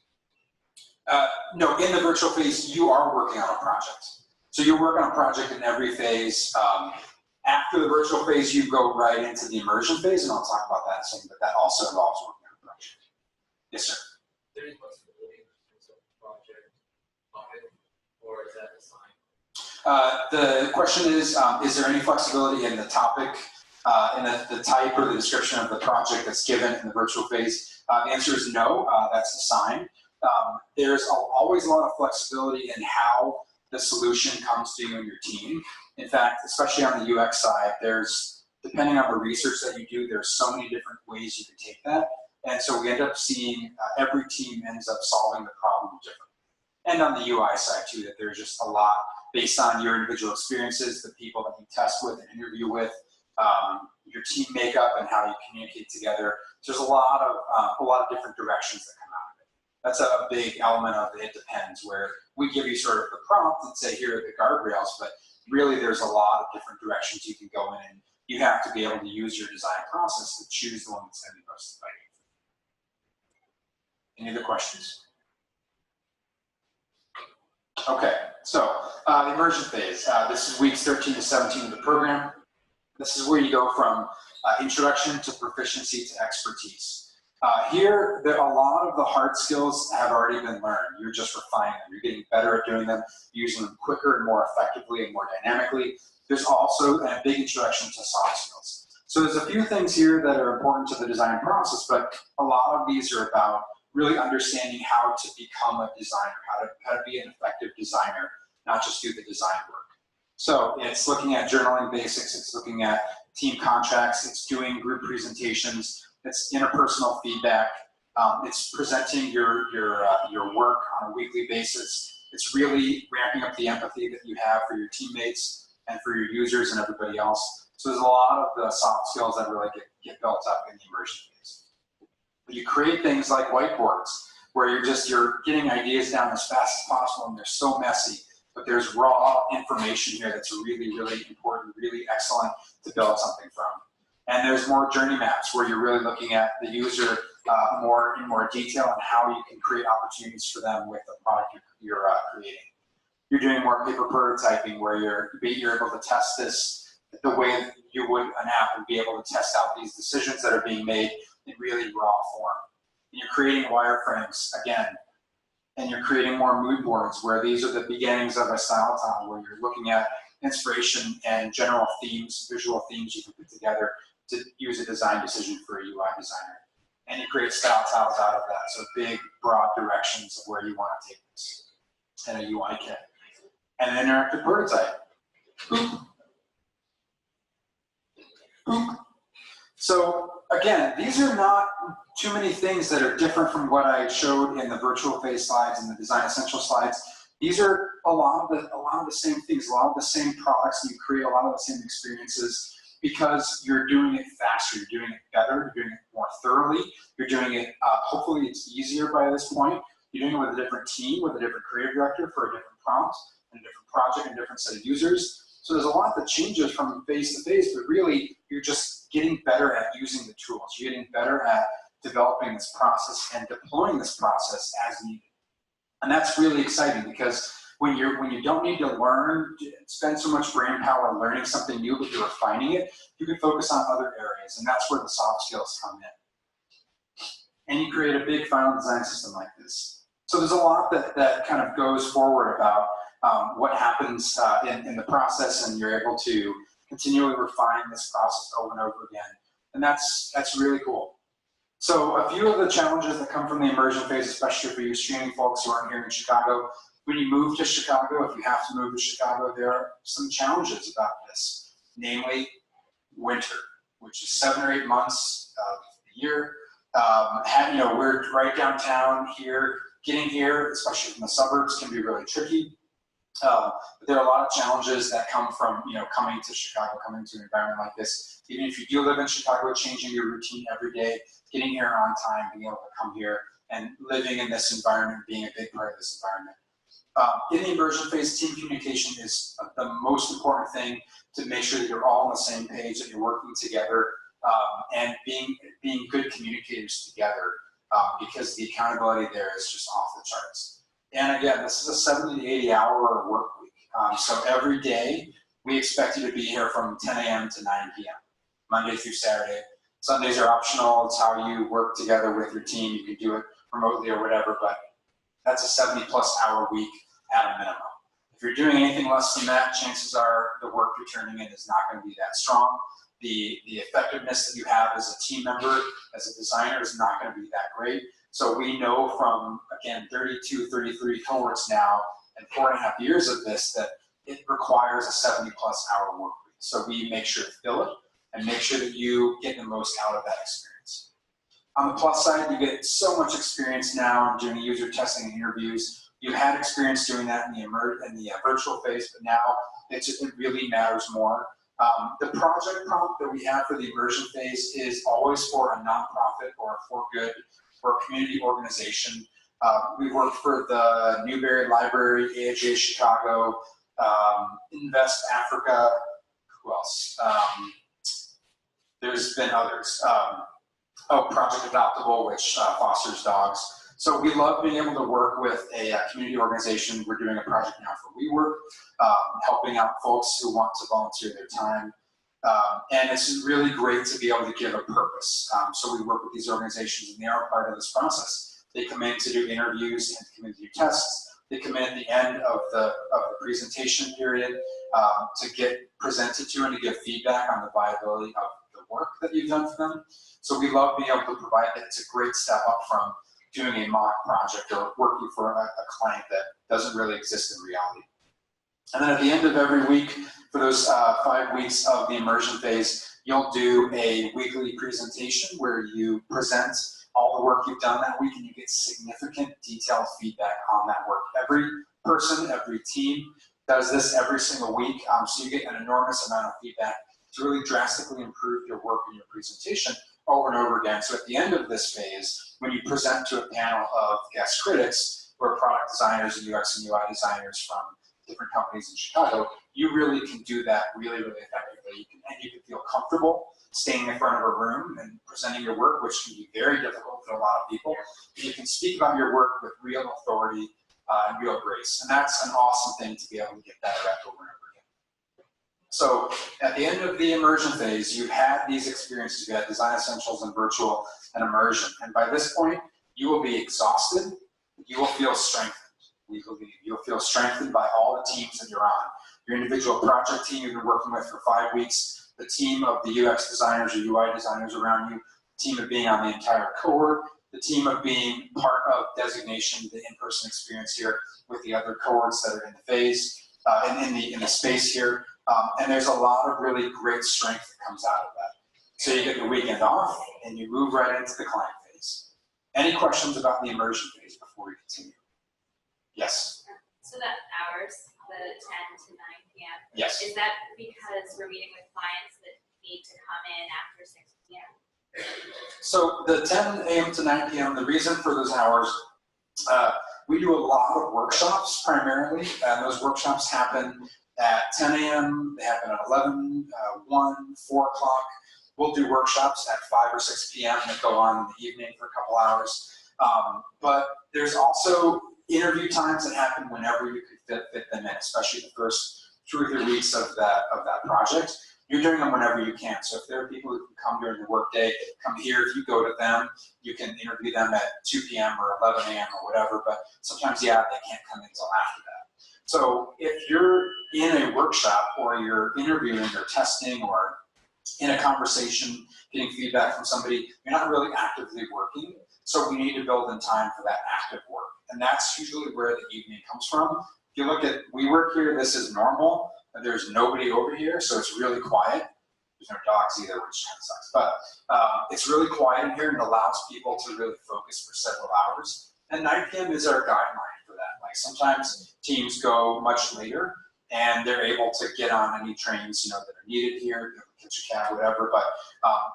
No, in the virtual phase, you are working on a project. So you work on a project in every phase. After the virtual phase, you go right into the immersion phase, and I'll talk about that soon, but that also involves working on a project. Yes, sir. Is there any flexibility in terms of project topic, or is that assigned? The question is there any flexibility in the topic, in the type or the description of the project that's given in the virtual phase? The answer is no, that's assigned. There's always a lot of flexibility in how the solution comes to you and your team. In fact, especially on the UX side, depending on the research that you do, there's so many different ways you can take that. And so we end up seeing every team ends up solving the problem differently. And on the UI side too, that there's just a lot based on your individual experiences, the people that you test with and interview with, your team makeup and how you communicate together. So there's a lot of different directions that come out of it. That's a big element of it depends, where we give you sort of the prompt and say, here are the guardrails, but really there's a lot of different directions you can go in, and you have to be able to use your design process to choose the one that's going to be most effective. Any other questions? Okay, so the immersion phase. This is weeks 13 to 17 of the program. This is where you go from introduction to proficiency to expertise. Here, a lot of the hard skills have already been learned. You're just refining them. You're getting better at doing them, using them quicker and more effectively and more dynamically. There's also a big introduction to soft skills. So there's a few things here that are important to the design process, but a lot of these are about really understanding how to become a designer, how to be an effective designer. not just do the design work. So it's looking at journaling basics, it's looking at team contracts, it's doing group presentations, it's interpersonal feedback, it's presenting your work on a weekly basis. It's really ramping up the empathy that you have for your teammates and for your users and everybody else. So there's a lot of the soft skills that really get built up in the immersion phase. But you create things like whiteboards where you're getting ideas down as fast as possible, and they're so messy. But there's raw information here that's really, really important, really excellent to build something from. And there's more journey maps where you're really looking at the user in more detail and how you can create opportunities for them with the product you're creating. You're doing more paper prototyping where you're able to test this the way that you would an app and be able to test out these decisions that are being made in really raw form. And you're creating wireframes again. And you're creating more mood boards where these are the beginnings of a style tile where you're looking at inspiration and general themes, visual themes you can put together to use a design decision for a UI designer. And you create style tiles out of that. So big, broad directions of where you want to take this in a UI kit. And an interactive prototype. Boop. Boop. So again, these are not too many things that are different from what I showed in the virtual phase slides and the design essential slides. These are a lot of the same things, a lot of the same products, and you create a lot of the same experiences because you're doing it faster, you're doing it better, you're doing it more thoroughly, you're doing it, hopefully it's easier by this point. You're doing it with a different team, with a different creative director for a different prompt, and a different project, and a different set of users. So there's a lot that changes from phase to phase, but really you're just getting better at using the tools. You're getting better at developing this process and deploying this process as needed. And that's really exciting because when you don't need to learn, spend so much brain power learning something new, but you're refining it, you can focus on other areas, and that's where the soft skills come in. And you create a big final design system like this. So there's a lot that kind of goes forward about what happens in the process, and you're able to continually refine this process over and over again. And that's really cool. So a few of the challenges that come from the immersion phase, especially for you streaming folks who aren't here in Chicago, when you move to Chicago, if you have to move to Chicago, there are some challenges about this, namely winter, which is 7 or 8 months of the year. We're right downtown here. Getting here, especially from the suburbs, can be really tricky. But there are a lot of challenges that come from coming to Chicago, coming to an environment like this. Even if you do live in Chicago, changing your routine every day, getting here on time, being able to come here, and living in this environment, being a big part of this environment. In the immersion phase, team communication is the most important thing to make sure that you're all on the same page, that you're working together, and being good communicators together, because the accountability there is just off the charts. And again, this is a 70 to 80 hour work week. So every day, we expect you to be here from 10 a.m. to 9 p.m., Monday through Saturday. Sundays are optional. It's how you work together with your team. You can do it remotely or whatever, but that's a 70+ hour week at a minimum. If you're doing anything less than that, chances are the work you're turning in is not going to be that strong. The effectiveness that you have as a team member, as a designer, is not going to be that great. So we know from, again, 32, 33 cohorts now, and 4.5 years of this, that it requires a 70+ hour work week. So we make sure to fill it and make sure that you get the most out of that experience. On the plus side, you get so much experience now in doing user testing and interviews. You had experience doing that in the virtual phase, but now it really matters more. The project prompt that we have for the immersion phase is always for a nonprofit or for good or a community organization. We work for the Newberry Library, AHA Chicago, Invest Africa. Who else? There's been others. Project Adoptable, which fosters dogs. So we love being able to work with a community organization. We're doing a project now for WeWork, helping out folks who want to volunteer their time. And it's really great to be able to give a purpose. So we work with these organizations, and they are part of this process. They come in to do interviews and come in to do tests. They come in at the end of the presentation period to get presented to and to give feedback on the viability of the work that you've done for them. So we love being able to provide that. It's a great step up from doing a mock project or working for a client that doesn't really exist in reality. And then at the end of every week, for those 5 weeks of the immersion phase, you'll do a weekly presentation where you present all the work you've done that week and you get significant detailed feedback on that work. Every person, every team does this every single week, so you get an enormous amount of feedback to really drastically improve your work and your presentation over and over again. So at the end of this phase, when you present to a panel of guest critics, who are product designers and UX and UI designers from different companies in Chicago, you really can do that really, really effectively. And you can feel comfortable staying in front of a room and presenting your work, which can be very difficult for a lot of people. You can speak about your work with real authority and real grace. And that's an awesome thing to be able to get that rep over and over again. So at the end of the immersion phase, you've had these experiences. You had design essentials and virtual and immersion. And by this point, you will be exhausted. You will feel strengthened. We believe you'll feel strengthened by all the teams that you're on. Your individual project team you've been working with for 5 weeks, the team of the UX designers or UI designers around you, the team of being on the entire cohort, the team of being part of designation, the in-person experience here with the other cohorts that are in the phase, in the space here. And there's a lot of really great strength that comes out of that. So you get the weekend off and you move right into the client phase. Any questions about the immersion phase before we continue? Yes. So that hours, the 10 to 9 p.m. Yes. Is that because we're meeting with clients that need to come in after 6 p.m.? So the 10 a.m. to 9 p.m., the reason for those hours, we do a lot of workshops primarily, and those workshops happen at 10 a.m., they happen at 11, 1, 4 o'clock. We'll do workshops at 5 or 6 p.m. that go on in the evening for a couple hours. But there's also interview times that happen whenever you can fit them in, especially the first 2 or 3 weeks of that project. You're doing them whenever you can. So if there are people who can come during the workday, come here. If you go to them, you can interview them at 2 p.m. or 11 a.m. or whatever. But sometimes, yeah, they can't come in until after that. So if you're in a workshop or you're interviewing or testing or in a conversation, getting feedback from somebody, you're not really actively working. So we need to build in time for that active work. And that's usually where the evening comes from. If you look at, we work here, this is normal. There's nobody over here, so it's really quiet. There's no dogs either, which kind of sucks. But it's really quiet in here and allows people to really focus for several hours. And 9 p.m. is our guideline for that. Like sometimes teams go much later and they're able to get on any trains, that are needed here, catch a cab, whatever. But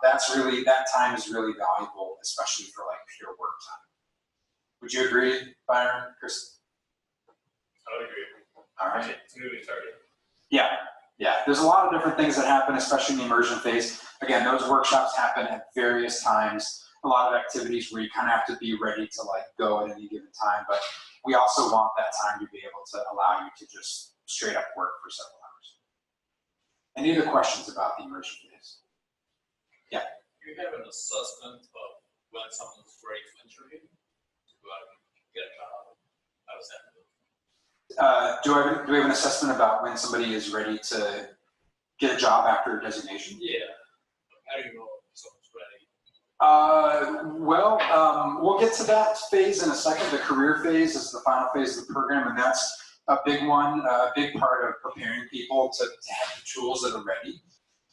that time is really valuable, especially for like pure work time. Would you agree, Byron, Chris? I would agree. All right. It's moving target. Yeah. There's a lot of different things that happen, especially in the immersion phase. Again, those workshops happen at various times. A lot of activities where you kind of have to be ready to like go at any given time, but we also want that time to be able to allow you to just straight up work for several hours. Any other questions about the immersion phase? Yeah. Do you have an assessment of when someone's ready to interview to go out and get a job? How does that move? Do we have an assessment about when somebody is ready to get a job after designation? Yeah. How do you know if someone's ready? We'll get to that phase in a second. The career phase is the final phase of the program, and that's a big one, a big part of preparing people to have the tools that are ready.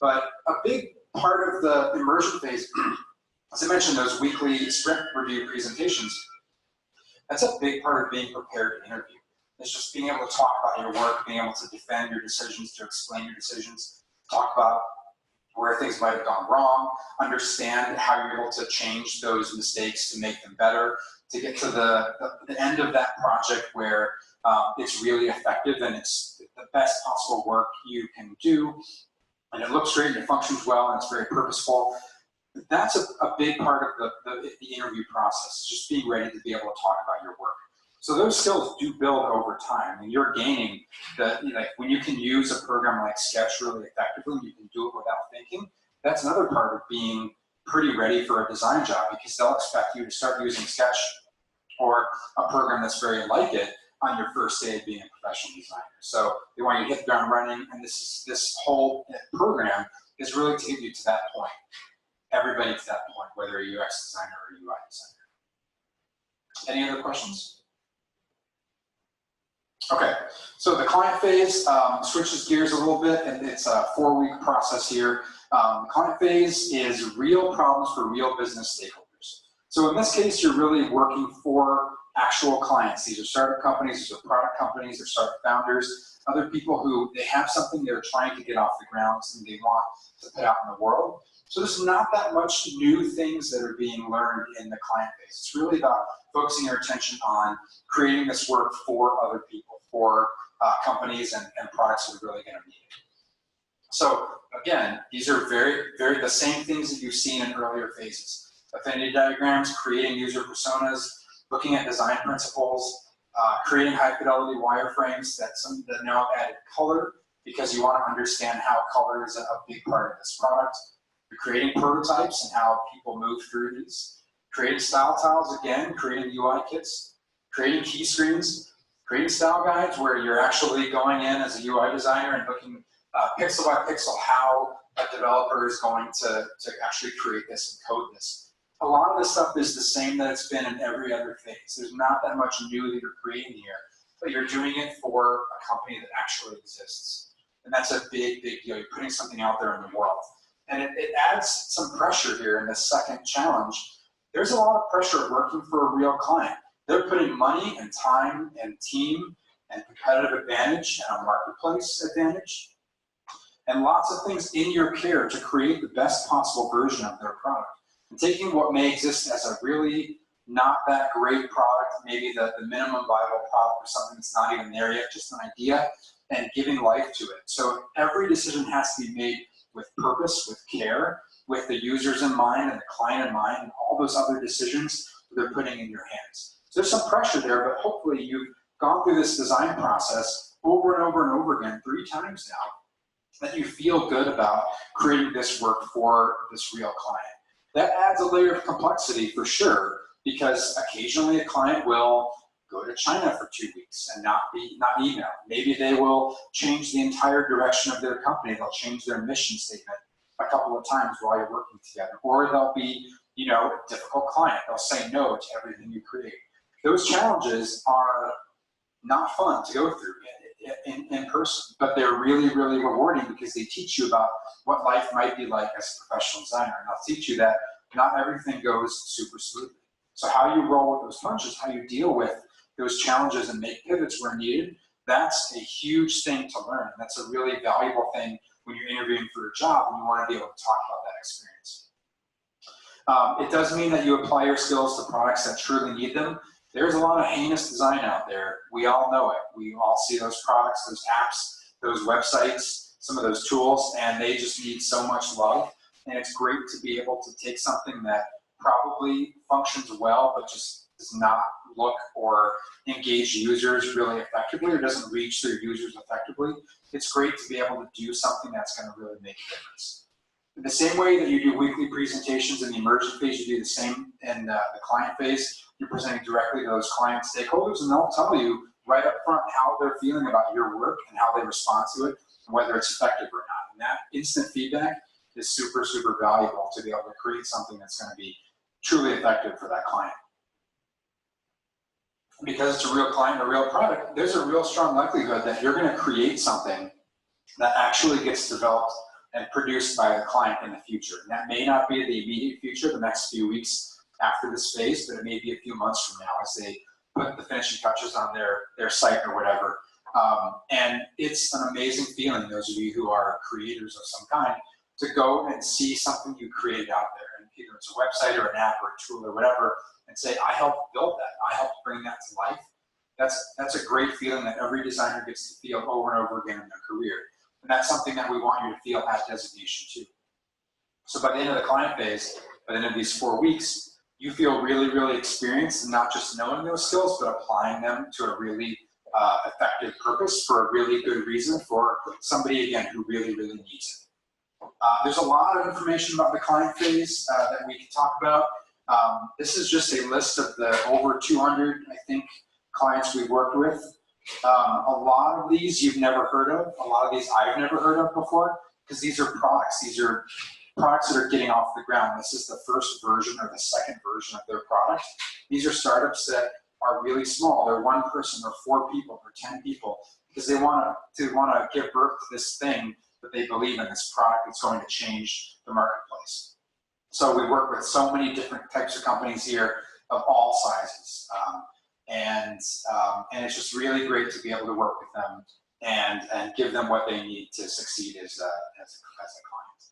But a big part of the immersion phase, as I mentioned, those weekly sprint review presentations, that's a big part of being prepared to interview. It's just being able to talk about your work, being able to defend your decisions, to explain your decisions, talk about where things might have gone wrong, understand how you're able to change those mistakes to make them better, to get to the end of that project where it's really effective and it's the best possible work you can do, and it looks great and it functions well and it's very purposeful. That's a big part of the interview process, just being ready to be able to talk about your work. So those skills do build over time, and you're gaining when you can use a program like Sketch really effectively, you can do it without thinking. That's another part of being pretty ready for a design job, because they'll expect you to start using Sketch or a program that's very like it on your first day of being a professional designer. So they want you to hit the ground running, and this whole program is really to get you to that point. Everybody to that point, whether you're a UX designer or a UI designer. Any other questions? Okay, so the client phase switches gears a little bit, and it's a 4-week process here. Client phase is real problems for real business stakeholders. So in this case, you're really working for actual clients. These are startup companies, these are product companies, they're startup founders, other people who they have something they're trying to get off the ground, something they want to put out in the world. So there's not that much new things that are being learned in the client phase. It's really about focusing your attention on creating this work for other people, for companies and products that are really going to need it. So again, these are very the same things that you've seen in earlier phases. Affinity diagrams, creating user personas, looking at design principles, creating high fidelity wireframes that now have added color because you want to understand how color is a big part of this product. You're creating prototypes and how people move through these. Creating style tiles again, creating UI kits, creating key screens, creating style guides where you're actually going in as a UI designer and looking pixel by pixel how a developer is going to actually create this and code this. A lot of this stuff is the same that it's been in every other phase. There's not that much new that you're creating here, but you're doing it for a company that actually exists. And that's a big deal. You're putting something out there in the world. And it adds some pressure here in this second challenge. There's a lot of pressure of working for a real client. They're putting money and time and team and competitive advantage and a marketplace advantage and lots of things in your care to create the best possible version of their product. And taking what may exist as a really not that great product, maybe the minimum viable product or something that's not even there yet, just an idea, and giving life to it. So every decision has to be made with purpose, with care, with the users in mind and the client in mind, and all those other decisions that they're putting in your hands. So there's some pressure there, but hopefully you've gone through this design process over and over and over again 3 times now, that you feel good about creating this work for this real client. That adds a layer of complexity for sure, because occasionally a client will go to China for 2 weeks and not email. Maybe they will change the entire direction of their company. They'll change their mission statement a couple of times while you're working together. Or they'll be, a difficult client. They'll say no to everything you create. Those challenges are not fun to go through in person, but they're really, really rewarding because they teach you about what life might be like as a professional designer. And they'll teach you that not everything goes super smoothly. So how you roll with those punches, how you deal with those challenges and make pivots where needed, that's a huge thing to learn. And that's a really valuable thing when you're interviewing for a job and you want to be able to talk about that experience. It does mean that you apply your skills to products that truly need them. There's a lot of heinous design out there. We all know it. We all see those products, those apps, those websites, some of those tools, and they just need so much love. And it's great to be able to take something that probably functions well, but just does not look or engage users really effectively or doesn't reach their users effectively. It's great to be able to do something that's going to really make a difference. In the same way that you do weekly presentations in the emergent phase, you do the same in the client phase. You're presenting directly to those client stakeholders, and they'll tell you right up front how they're feeling about your work and how they respond to it, and whether it's effective or not. And that instant feedback is super, super valuable to be able to create something that's going to be truly effective for that client. Because it's a real client, a real product, there's a real strong likelihood that you're going to create something that actually gets developed and produced by the client in the future. And that may not be the immediate future, the next few weeks after this phase, but it may be a few months from now as they put the finishing touches on their site or whatever. And it's an amazing feeling, those of you who are creators of some kind, to go and see something you created out there. And either it's a website or an app or a tool or whatever, and say, I helped build that. I helped bring that to life. That's a great feeling that every designer gets to feel over and over again in their career. And that's something that we want you to feel at designation too. So by the end of the client phase, by the end of these 4 weeks, you feel really, really experienced in not just knowing those skills, but applying them to a really effective purpose for a really good reason for somebody, again, who really, really needs it. There's a lot of information about the client phase that we can talk about. This is just a list of the over 200, I think, clients we've worked with. A lot of these you've never heard of. A lot of these I've never heard of before, because these are products. These are products that are getting off the ground. This is the first version or the second version of their product. These are startups that are really small. They're one person or 4 people or 10 people because they want to give birth to this thing that they believe in, this product that's going to change the marketplace. So we work with so many different types of companies here of all sizes. And it's just really great to be able to work with them and give them what they need to succeed as a client.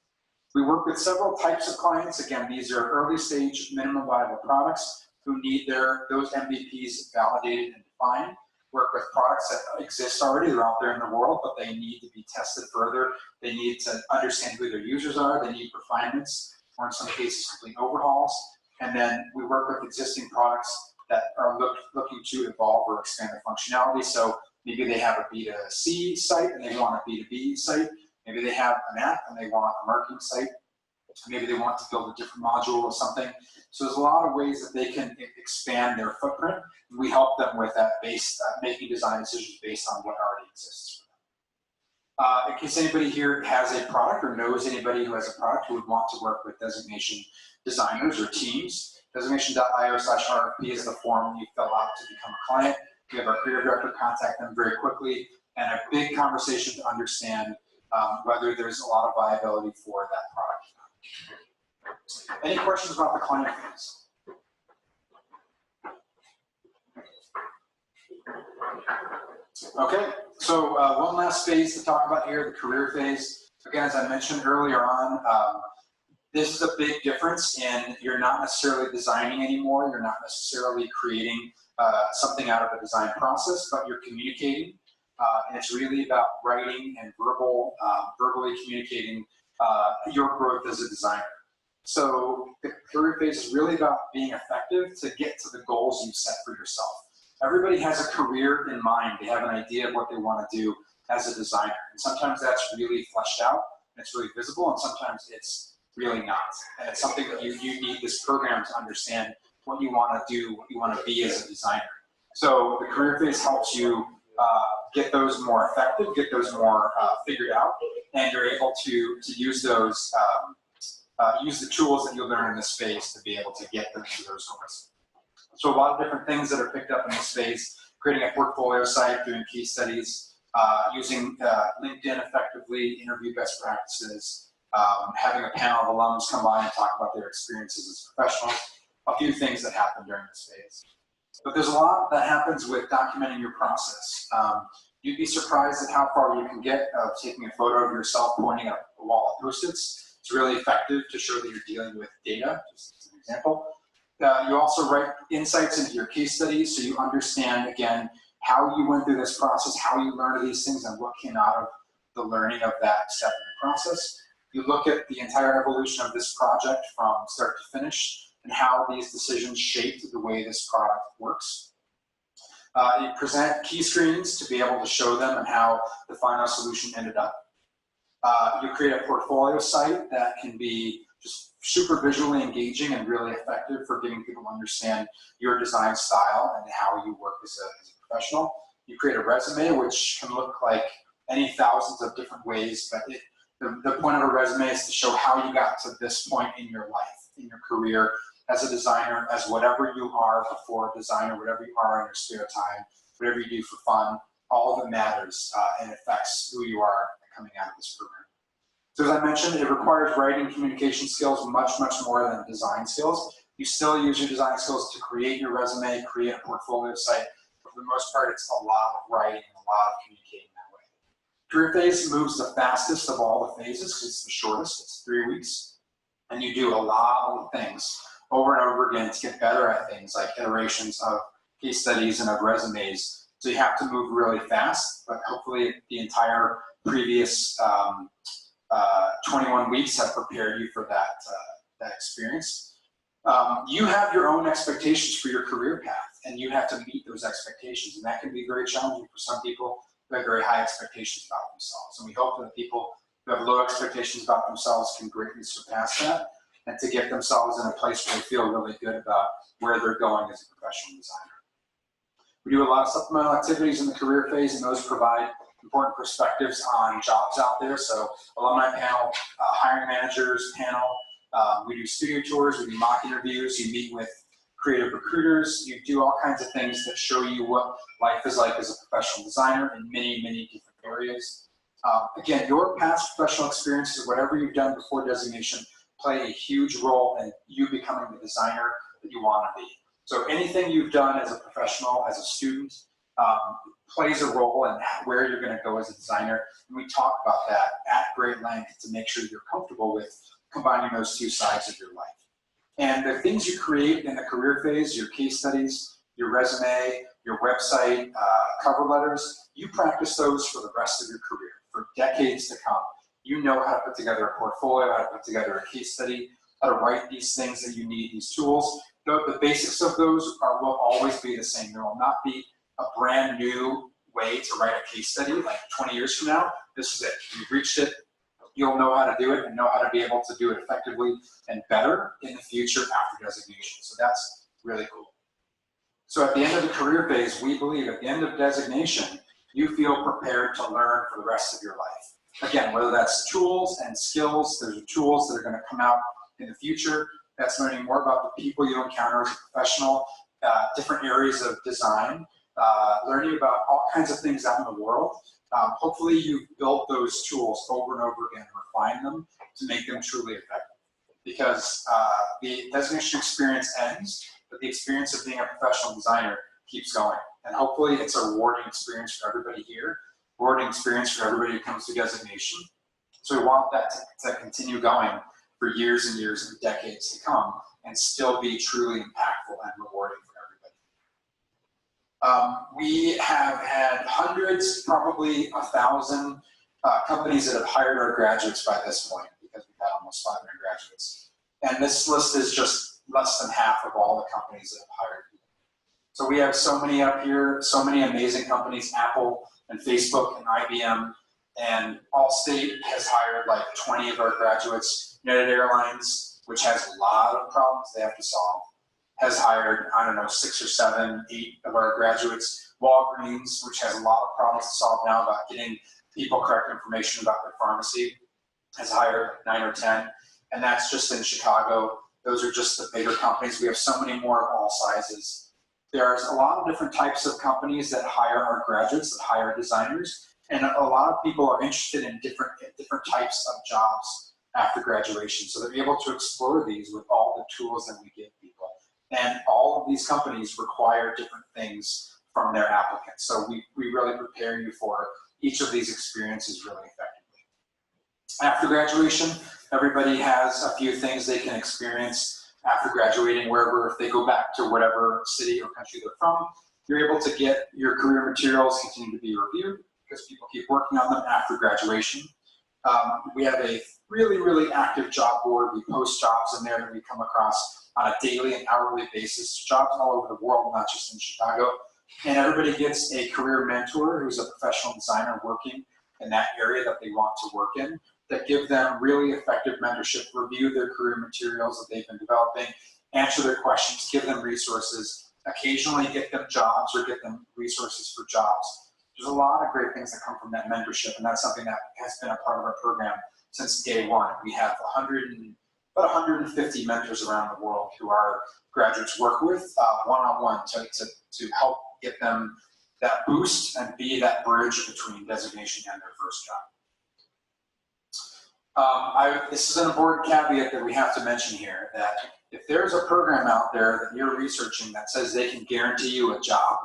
We work with several types of clients. Again, these are early stage minimum viable products who need those MVPs validated and defined. Work with products that exist already, they're out there in the world, but they need to be tested further. They need to understand who their users are. They need refinements, or in some cases, complete overhauls. And then we work with existing products that are looking to evolve or expand their functionality. So maybe they have a B2C site and they want a B2B site. Maybe they have an app and they want a marketing site. Maybe they want to build a different module or something. So there's a lot of ways that they can expand their footprint. And we help them with that making design decisions based on what already exists for them. In case anybody here has a product or knows anybody who has a product who would want to work with designation designers or teams, designation.io/RFP is the form you fill out to become a client. We have our career director contact them very quickly and a big conversation to understand whether there's a lot of viability for that product. Any questions about the client phase? Okay, so one last phase to talk about here, the career phase. Again, as I mentioned earlier on, this is a big difference in you're not necessarily designing anymore, you're not necessarily creating something out of a design process, but you're communicating. And it's really about writing and verbally communicating your growth as a designer. So the career phase is really about being effective to get to the goals you've set for yourself. Everybody has a career in mind. They have an idea of what they want to do as a designer. And sometimes that's really fleshed out, and it's really visible, and sometimes it's really not. And it's something that you need this program to understand what you want to do, what you want to be as a designer. So the career phase helps you get those more effective, get those more figured out, and you're able to use those, use the tools that you'll learn in this phase to be able to get them to those goals. So a lot of different things that are picked up in this phase: creating a portfolio site, doing case studies, using LinkedIn effectively, interview best practices, having a panel of alums come by and talk about their experiences as professionals, a few things that happen during this phase. But there's a lot that happens with documenting your process. You'd be surprised at how far you can get of taking a photo of yourself pointing at a wall of Post-its. It's really effective to show that you're dealing with data, just as an example. You also write insights into your case studies so you understand, again, how you went through this process, how you learned these things, and what came out of the learning of that step in the process. You look at the entire evolution of this project from start to finish and how these decisions shaped the way this product works. You present key screens to be able to show them and how the final solution ended up. You create a portfolio site that can be just super visually engaging and really effective for getting people to understand your design style and how you work as a professional. You create a resume, which can look like any thousands of different ways, but the point of a resume is to show how you got to this point in your life, in your career, as a designer, as whatever you are before a designer, whatever you are in your spare time, whatever you do for fun, all of it matters and affects who you are coming out of this program. So as I mentioned, it requires writing communication skills much, much more than design skills. You still use your design skills to create your resume, create a portfolio site. But for the most part, it's a lot of writing and a lot of communicating that way. Career phase moves the fastest of all the phases because it's the shortest, it's 3 weeks. And you do a lot of things over and over again to get better at things like iterations of case studies and of resumes. So you have to move really fast, but hopefully the entire previous 21 weeks have prepared you for that experience. You have your own expectations for your career path, and you have to meet those expectations, and that can be very challenging for some people who have very high expectations about themselves. And we hope that people who have low expectations about themselves can greatly surpass that and to get themselves in a place where they feel really good about where they're going as a professional designer. We do a lot of supplemental activities in the career phase, and those provide important perspectives on jobs out there. So alumni panel, hiring managers panel, we do studio tours, we do mock interviews, you meet with creative recruiters. You do all kinds of things that show you what life is like as a professional designer in many, many different areas. Again, your past professional experiences, whatever you've done before designation, play a huge role in you becoming the designer that you want to be. So anything you've done as a professional, as a student, plays a role in where you're going to go as a designer. And we talk about that at great length to make sure you're comfortable with combining those two sides of your life. And the things you create in the career phase, your case studies, your resume, your website, cover letters, you practice those for the rest of your career, for decades to come. You know how to put together a portfolio, how to put together a case study, how to write these things that you need, these tools. The basics of those will always be the same. There will not be a brand new way to write a case study like 20 years from now. This is it. You've reached it. You'll know how to do it and know how to be able to do it effectively and better in the future after designation. So that's really cool. So at the end of the career phase, we believe at the end of designation, you feel prepared to learn for the rest of your life. Again, whether that's tools and skills, there's tools that are going to come out in the future. That's learning more about the people you encounter as a professional, different areas of design, learning about all kinds of things out in the world. Hopefully you've built those tools over and over again and refined them to make them truly effective. Because the designation experience ends, but the experience of being a professional designer keeps going. And hopefully it's a rewarding experience for everybody here, rewarding experience for everybody who comes to designation. So we want that to continue going for years and years and decades to come and still be truly impactful and rewarding for everybody. We have had hundreds, probably 1,000 companies that have hired our graduates by this point, because we've had almost 500 graduates. And this list is just less than half of all the companies that have hired people. So we have so many up here, so many amazing companies, Apple and Facebook and IBM, and Allstate has hired like 20 of our graduates. United Airlines, which has a lot of problems they have to solve, has hired, I don't know, 6 or 7, 8 of our graduates. Walgreens, which has a lot of problems to solve now about getting people correct information about their pharmacy, has hired 9 or 10, and that's just in Chicago. Those are just the bigger companies. We have so many more of all sizes. There's a lot of different types of companies that hire our graduates, that hire designers, and a lot of people are interested in different types of jobs after graduation. So they're able to explore these with all the tools that we give people. And all of these companies require different things from their applicants. So we really prepare you for each of these experiences really effectively. After graduation, everybody has a few things they can experience after graduating wherever. If they go back to whatever city or country they're from, you're able to get your career materials continue to be reviewed because people keep working on them after graduation. We have a really, really active job board. We post jobs in there that we come across on a daily and hourly basis, jobs all over the world, not just in Chicago. And everybody gets a career mentor who's a professional designer working in that area that they want to work in, that give them really effective mentorship, review their career materials that they've been developing, answer their questions, give them resources, occasionally get them jobs or get them resources for jobs. There's a lot of great things that come from that mentorship, and that's something that has been a part of our program since day one. We have about 150 mentors around the world who our graduates work with one-on-one to help get them that boost and be that bridge between designation and their first job. This is an important caveat that we have to mention here, that if there's a program out there that you're researching that says they can guarantee you a job,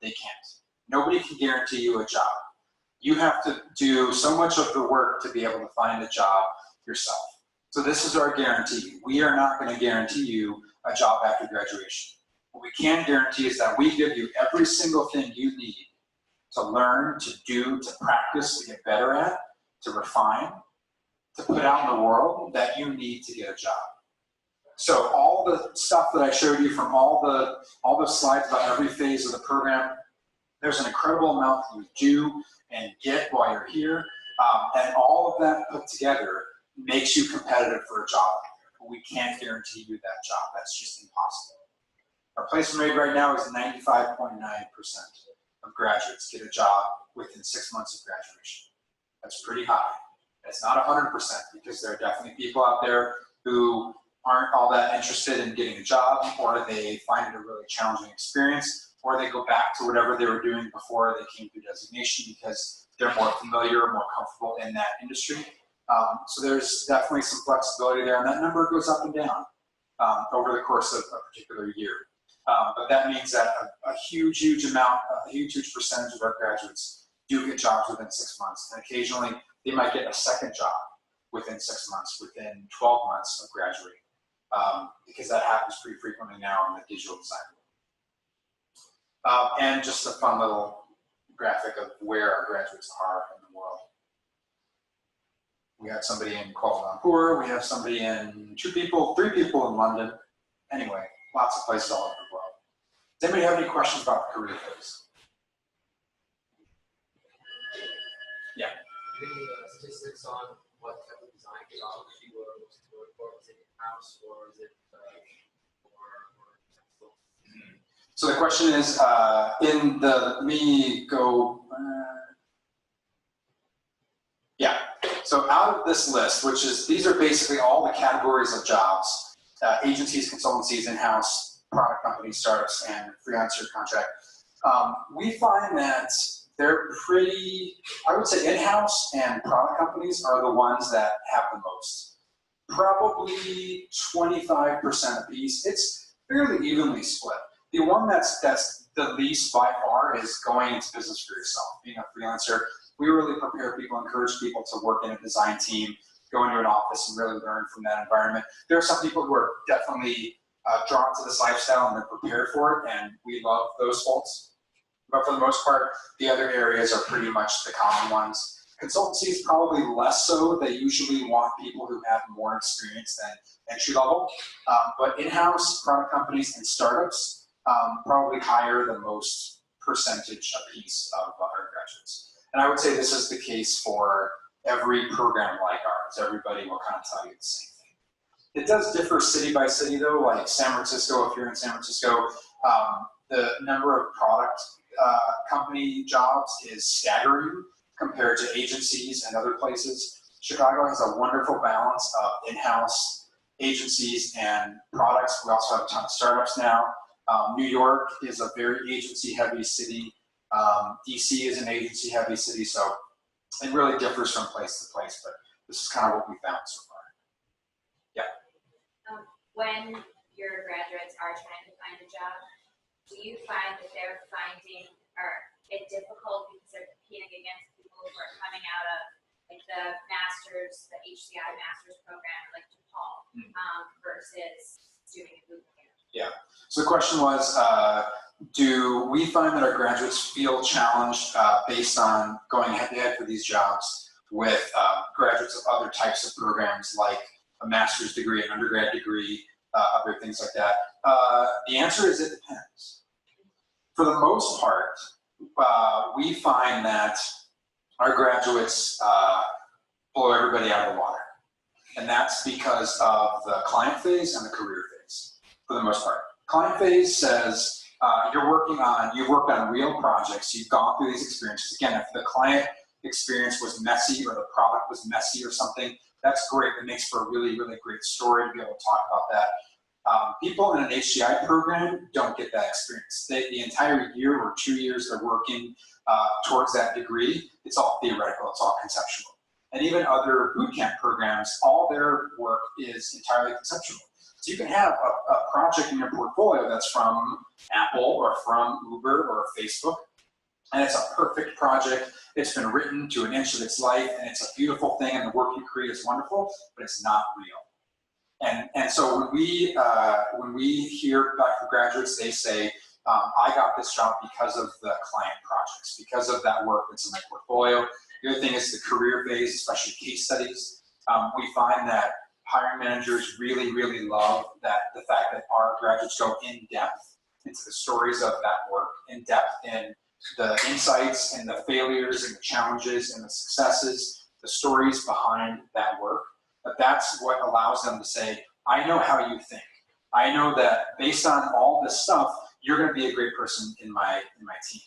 they can't. Nobody can guarantee you a job. You have to do so much of the work to be able to find a job yourself. So this is our guarantee. We are not going to guarantee you a job after graduation. What we can guarantee is that we give you every single thing you need to learn, to do, to practice, to get better at, to refine, to put out in the world that you need to get a job. So all the stuff that I showed you from all the slides about every phase of the program, there's an incredible amount that you do and get while you're here, and all of that put together makes you competitive for a job. We can't guarantee you that job. That's just impossible. Our placement rate right now is 95.9% of graduates get a job within 6 months of graduation. That's pretty high. It's not 100% because there are definitely people out there who aren't all that interested in getting a job, or they find it a really challenging experience, or they go back to whatever they were doing before they came through designation because they're more familiar, more comfortable in that industry. So there's definitely some flexibility there, and that number goes up and down over the course of a particular year. But that means that a huge percentage of our graduates do get jobs within 6 months, and occasionally they might get a second job within 6 months, within 12 months of graduating, because that happens pretty frequently now in the digital design world. And just a fun little graphic of where our graduates are in the world. We have somebody in Kuala Lumpur, we have somebody in 3 people in London. Anyway, lots of places all over the world. Does anybody have any questions about the career phase? Yeah. Any statistics on what type of design jobs you were looking for? Was it in-house or is it So the question is, let me go, yeah. So out of this list, which is, these are basically all the categories of jobs, agencies, consultancies, in-house, product companies, startups, and freelancer contract. We find that they're pretty, I would say in-house and product companies are the ones that have the most. Probably 25% apiece. It's fairly evenly split. The one that's the least by far is going into business for yourself, being a freelancer. We really prepare people, encourage people to work in a design team, go into an office and really learn from that environment. There are some people who are definitely drawn to this lifestyle and they're prepared for it, and we love those folks. But for the most part, the other areas are pretty much the common ones. Consultancies, probably less so. They usually want people who have more experience than entry level. But in-house product companies and startups, probably hire the most percentage apiece of our graduates. And I would say this is the case for every program like ours. Everybody will kind of tell you the same thing. It does differ city by city though, like San Francisco, if you're in San Francisco, the number of product company jobs is staggering compared to agencies and other places. Chicago has a wonderful balance of in-house agencies and products. We also have a ton of startups now. New York is a very agency-heavy city. DC is an agency-heavy city, so it really differs from place to place, but this is kind of what we found so far. Yeah. When your graduates are trying to find a job, do you find that they're finding it difficult because they're competing against people who are coming out of like the master's, the HCI master's program, like DePaul, versus doing a boot camp? Yeah. So the question was, do we find that our graduates feel challenged based on going head-to-head for these jobs with graduates of other types of programs like a master's degree, an undergrad degree, other things like that? The answer is it depends. For the most part, we find that our graduates blow everybody out of the water. And that's because of the client phase and the career phase, for the most part. Client phase says you've worked on real projects, you've gone through these experiences. Again, if the client experience was messy or the product was messy or something, that's great. It makes for a really, really great story to be able to talk about that. People in an HCI program don't get that experience. The entire year or 2 years they're working towards that degree, it's all theoretical, it's all conceptual. And even other bootcamp programs, all their work is entirely conceptual. So you can have a project in your portfolio that's from Apple or from Uber or Facebook, and it's a perfect project. It's been written to an inch of its life, and it's a beautiful thing, and the work you create is wonderful, but it's not real. And so when we hear back from graduates, they say, I got this job because of the client projects, because of that work that's in my portfolio. The other thing is the career phase, especially case studies. We find that hiring managers really, really love the fact that our graduates go in depth into the stories of that work, in depth in the insights and the failures and the challenges and the successes, the stories behind that work. But that's what allows them to say, I know how you think. I know that based on all this stuff, you're going to be a great person in my team.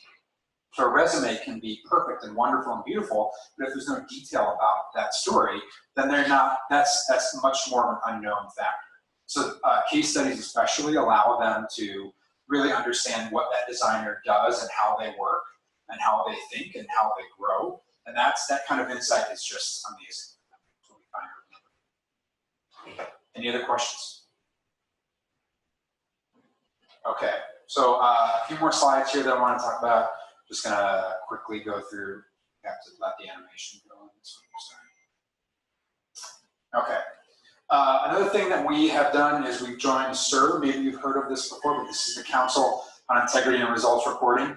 So a resume can be perfect and wonderful and beautiful, but if there's no detail about that story, then they're not. That's much more of an unknown factor. So case studies especially allow them to really understand what that designer does and how they work and how they think and how they grow. And that kind of insight is just amazing. That's what we find. Any other questions? Okay, so a few more slides here that I want to talk about. Just gonna quickly go through. You have to let the animation go on this one. Sorry. Okay. Another thing that we have done is we've joined SIR. Maybe you've heard of this before, but this is the Council on Integrity and Results Reporting.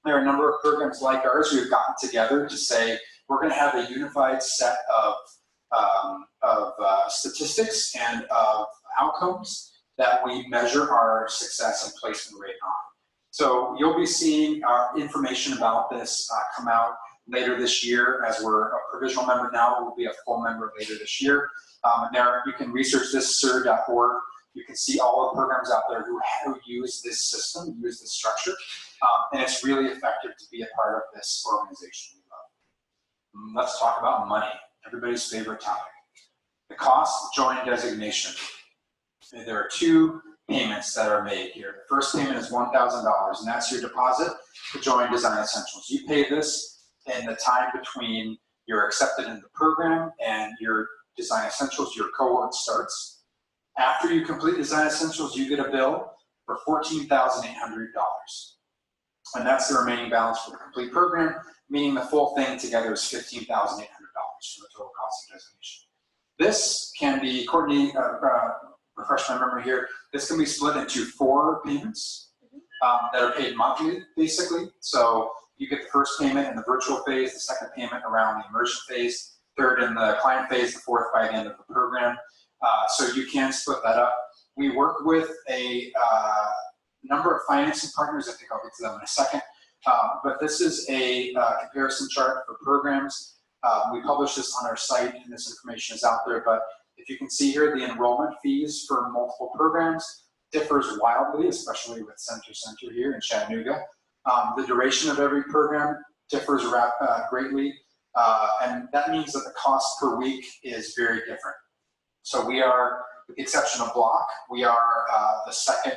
There are a number of programs like ours who have gotten together to say we're going to have a unified set of statistics and of outcomes that we measure our success and placement rate on. So you'll be seeing information about this come out later this year. As we're a provisional member now, we'll be a full member later this year. And there you can research this, sir.org. You can see all the programs out there who use this system, use this structure. And it's really effective to be a part of this organization we love. Let's talk about money, everybody's favorite topic. The cost join designation. There are two payments that are made here. The first payment is $1,000, and that's your deposit to join Design Essentials. You pay this in the time between you're accepted in the program and your Design Essentials, your cohort starts. After you complete Design Essentials, you get a bill for $14,800. And that's the remaining balance for the complete program, meaning the full thing together is $15,800 for the total cost of designation. This can be, Courtney, refresh my memory here, this can be split into 4 payments that are paid monthly, basically. So you get the first payment in the virtual phase, the second payment around the immersion phase, third in the client phase, the fourth by the end of the program. So you can split that up. We work with a number of financing partners. I think I'll get to them in a second. But this is a comparison chart for programs. We publish this on our site, and this information is out there. But if you can see here, the enrollment fees for multiple programs differs wildly, especially with Center here in Chattanooga. The duration of every program differs greatly. And that means that the cost per week is very different. So we are, with the exception of Block, we are the second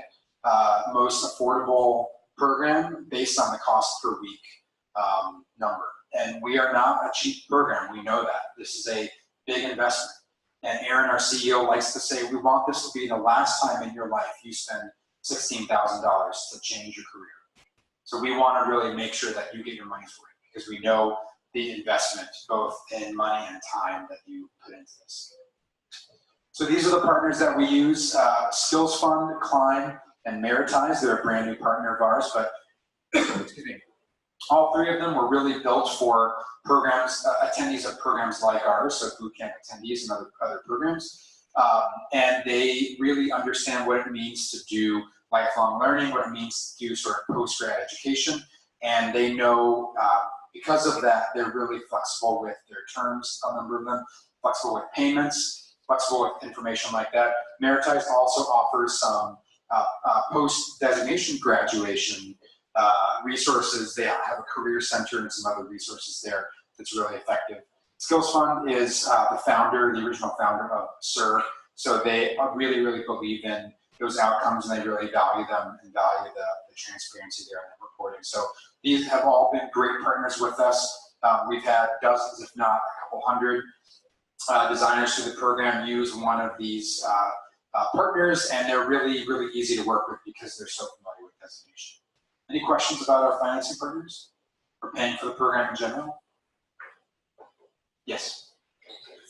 most affordable program based on the cost per week number. And we are not a cheap program. We know that. This is a big investment. And Aaron, our CEO, likes to say, we want this to be the last time in your life you spend $16,000 to change your career. So we want to really make sure that you get your money's worth, because we know the investment, both in money and time, that you put into this. So these are the partners that we use. Skills Fund, Climb, and Meritize. They're a brand new partner of ours, but excuse me, all 3 of them were really built for programs, attendees of programs like ours, so bootcamp attendees and other programs. And they really understand what it means to do lifelong learning, what it means to do sort of post-grad education. And they know, because of that, they're really flexible with their terms, a number of them, flexible with payments, flexible with information like that. Meritize also offers some post-designation graduation resources. They have a career center and some other resources there that's really effective. Skills Fund is the original founder of SIR. So they really, really believe in those outcomes, and they really value them and value the transparency there in the reporting. So these have all been great partners with us. We've had dozens, if not a couple hundred, designers through the program use one of these partners, and they're really, really easy to work with because they're so familiar with designation. Any questions about our financing partners or paying for the program in general? Yes.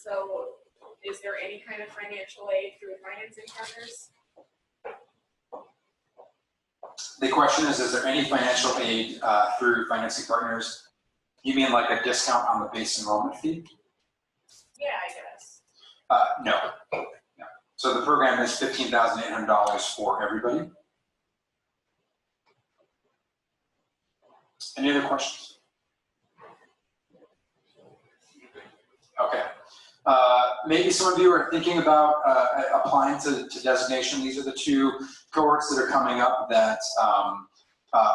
So is there any kind of financial aid through financing partners? The question is there any financial aid through financing partners? You mean like a discount on the base enrollment fee? Yeah, I guess. No. So the program is $15,800 for everybody. Any other questions? Okay. Maybe some of you are thinking about applying to designation. These are the 2 cohorts that are coming up that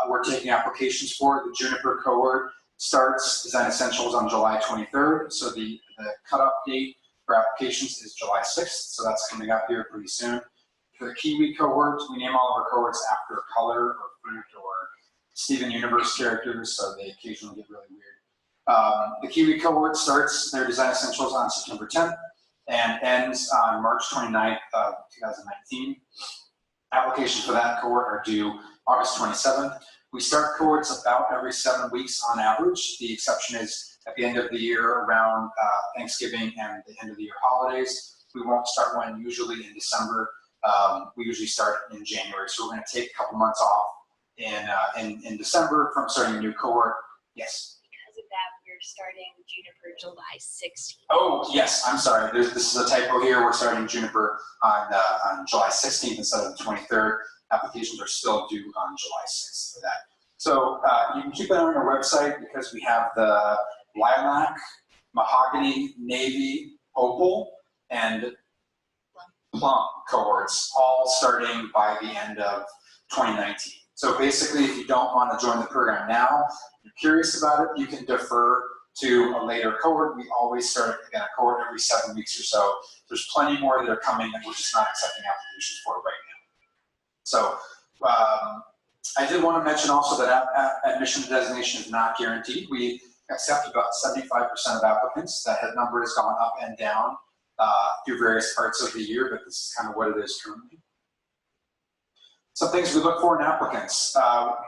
we're taking applications for. The Juniper cohort starts Design Essentials on July 23rd. So the cutoff date for applications is July 6th, so that's coming up here pretty soon. For the Kiwi cohort, we name all of our cohorts after color or fruit or Steven Universe characters, so they occasionally get really weird. The Kiwi cohort starts their design essentials on September 10th and ends on March 29th of 2019. Applications for that cohort are due August 27th. We start cohorts about every 7 weeks on average. The exception is at the end of the year around Thanksgiving and the end of the year holidays. We won't start one usually in December. We usually start in January. So we're going to take a couple months off in December from starting a new cohort. Yes? Because of that, we're starting Juniper July 16th. Oh, yes, I'm sorry. This is a typo here. We're starting Juniper on July 16th instead of the 23rd. Applications are still due on July 6th for that. So you can keep it on our website because we have the lilac, mahogany, navy, opal, and plum cohorts all starting by the end of 2019. So basically, if you don't want to join the program now, you're curious about it, you can defer to a later cohort. We always start again a cohort every 7 weeks or so. There's plenty more that are coming that we're just not accepting applications for right now. So I did want to mention also that admission to designation is not guaranteed. We accept about 75% of applicants. That number has gone up and down through various parts of the year, but this is kind of what it is currently. Some things we look for in applicants.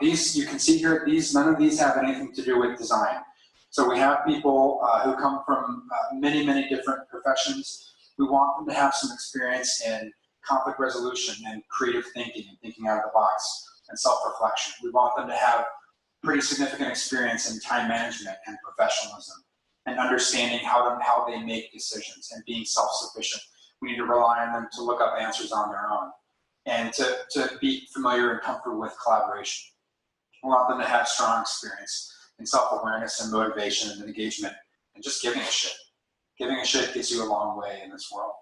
These you can see here, none of these have anything to do with design. So we have people who come from many, many different professions. We want them to have some experience in conflict resolution and creative thinking and thinking out of the box and self-reflection. We want them to have pretty significant experience in time management and professionalism and understanding how they make decisions and being self-sufficient. We need to rely on them to look up answers on their own and to be familiar and comfortable with collaboration. We want them to have strong experience in self-awareness and motivation and engagement and just giving a shit. Giving a shit gets you a long way in this world.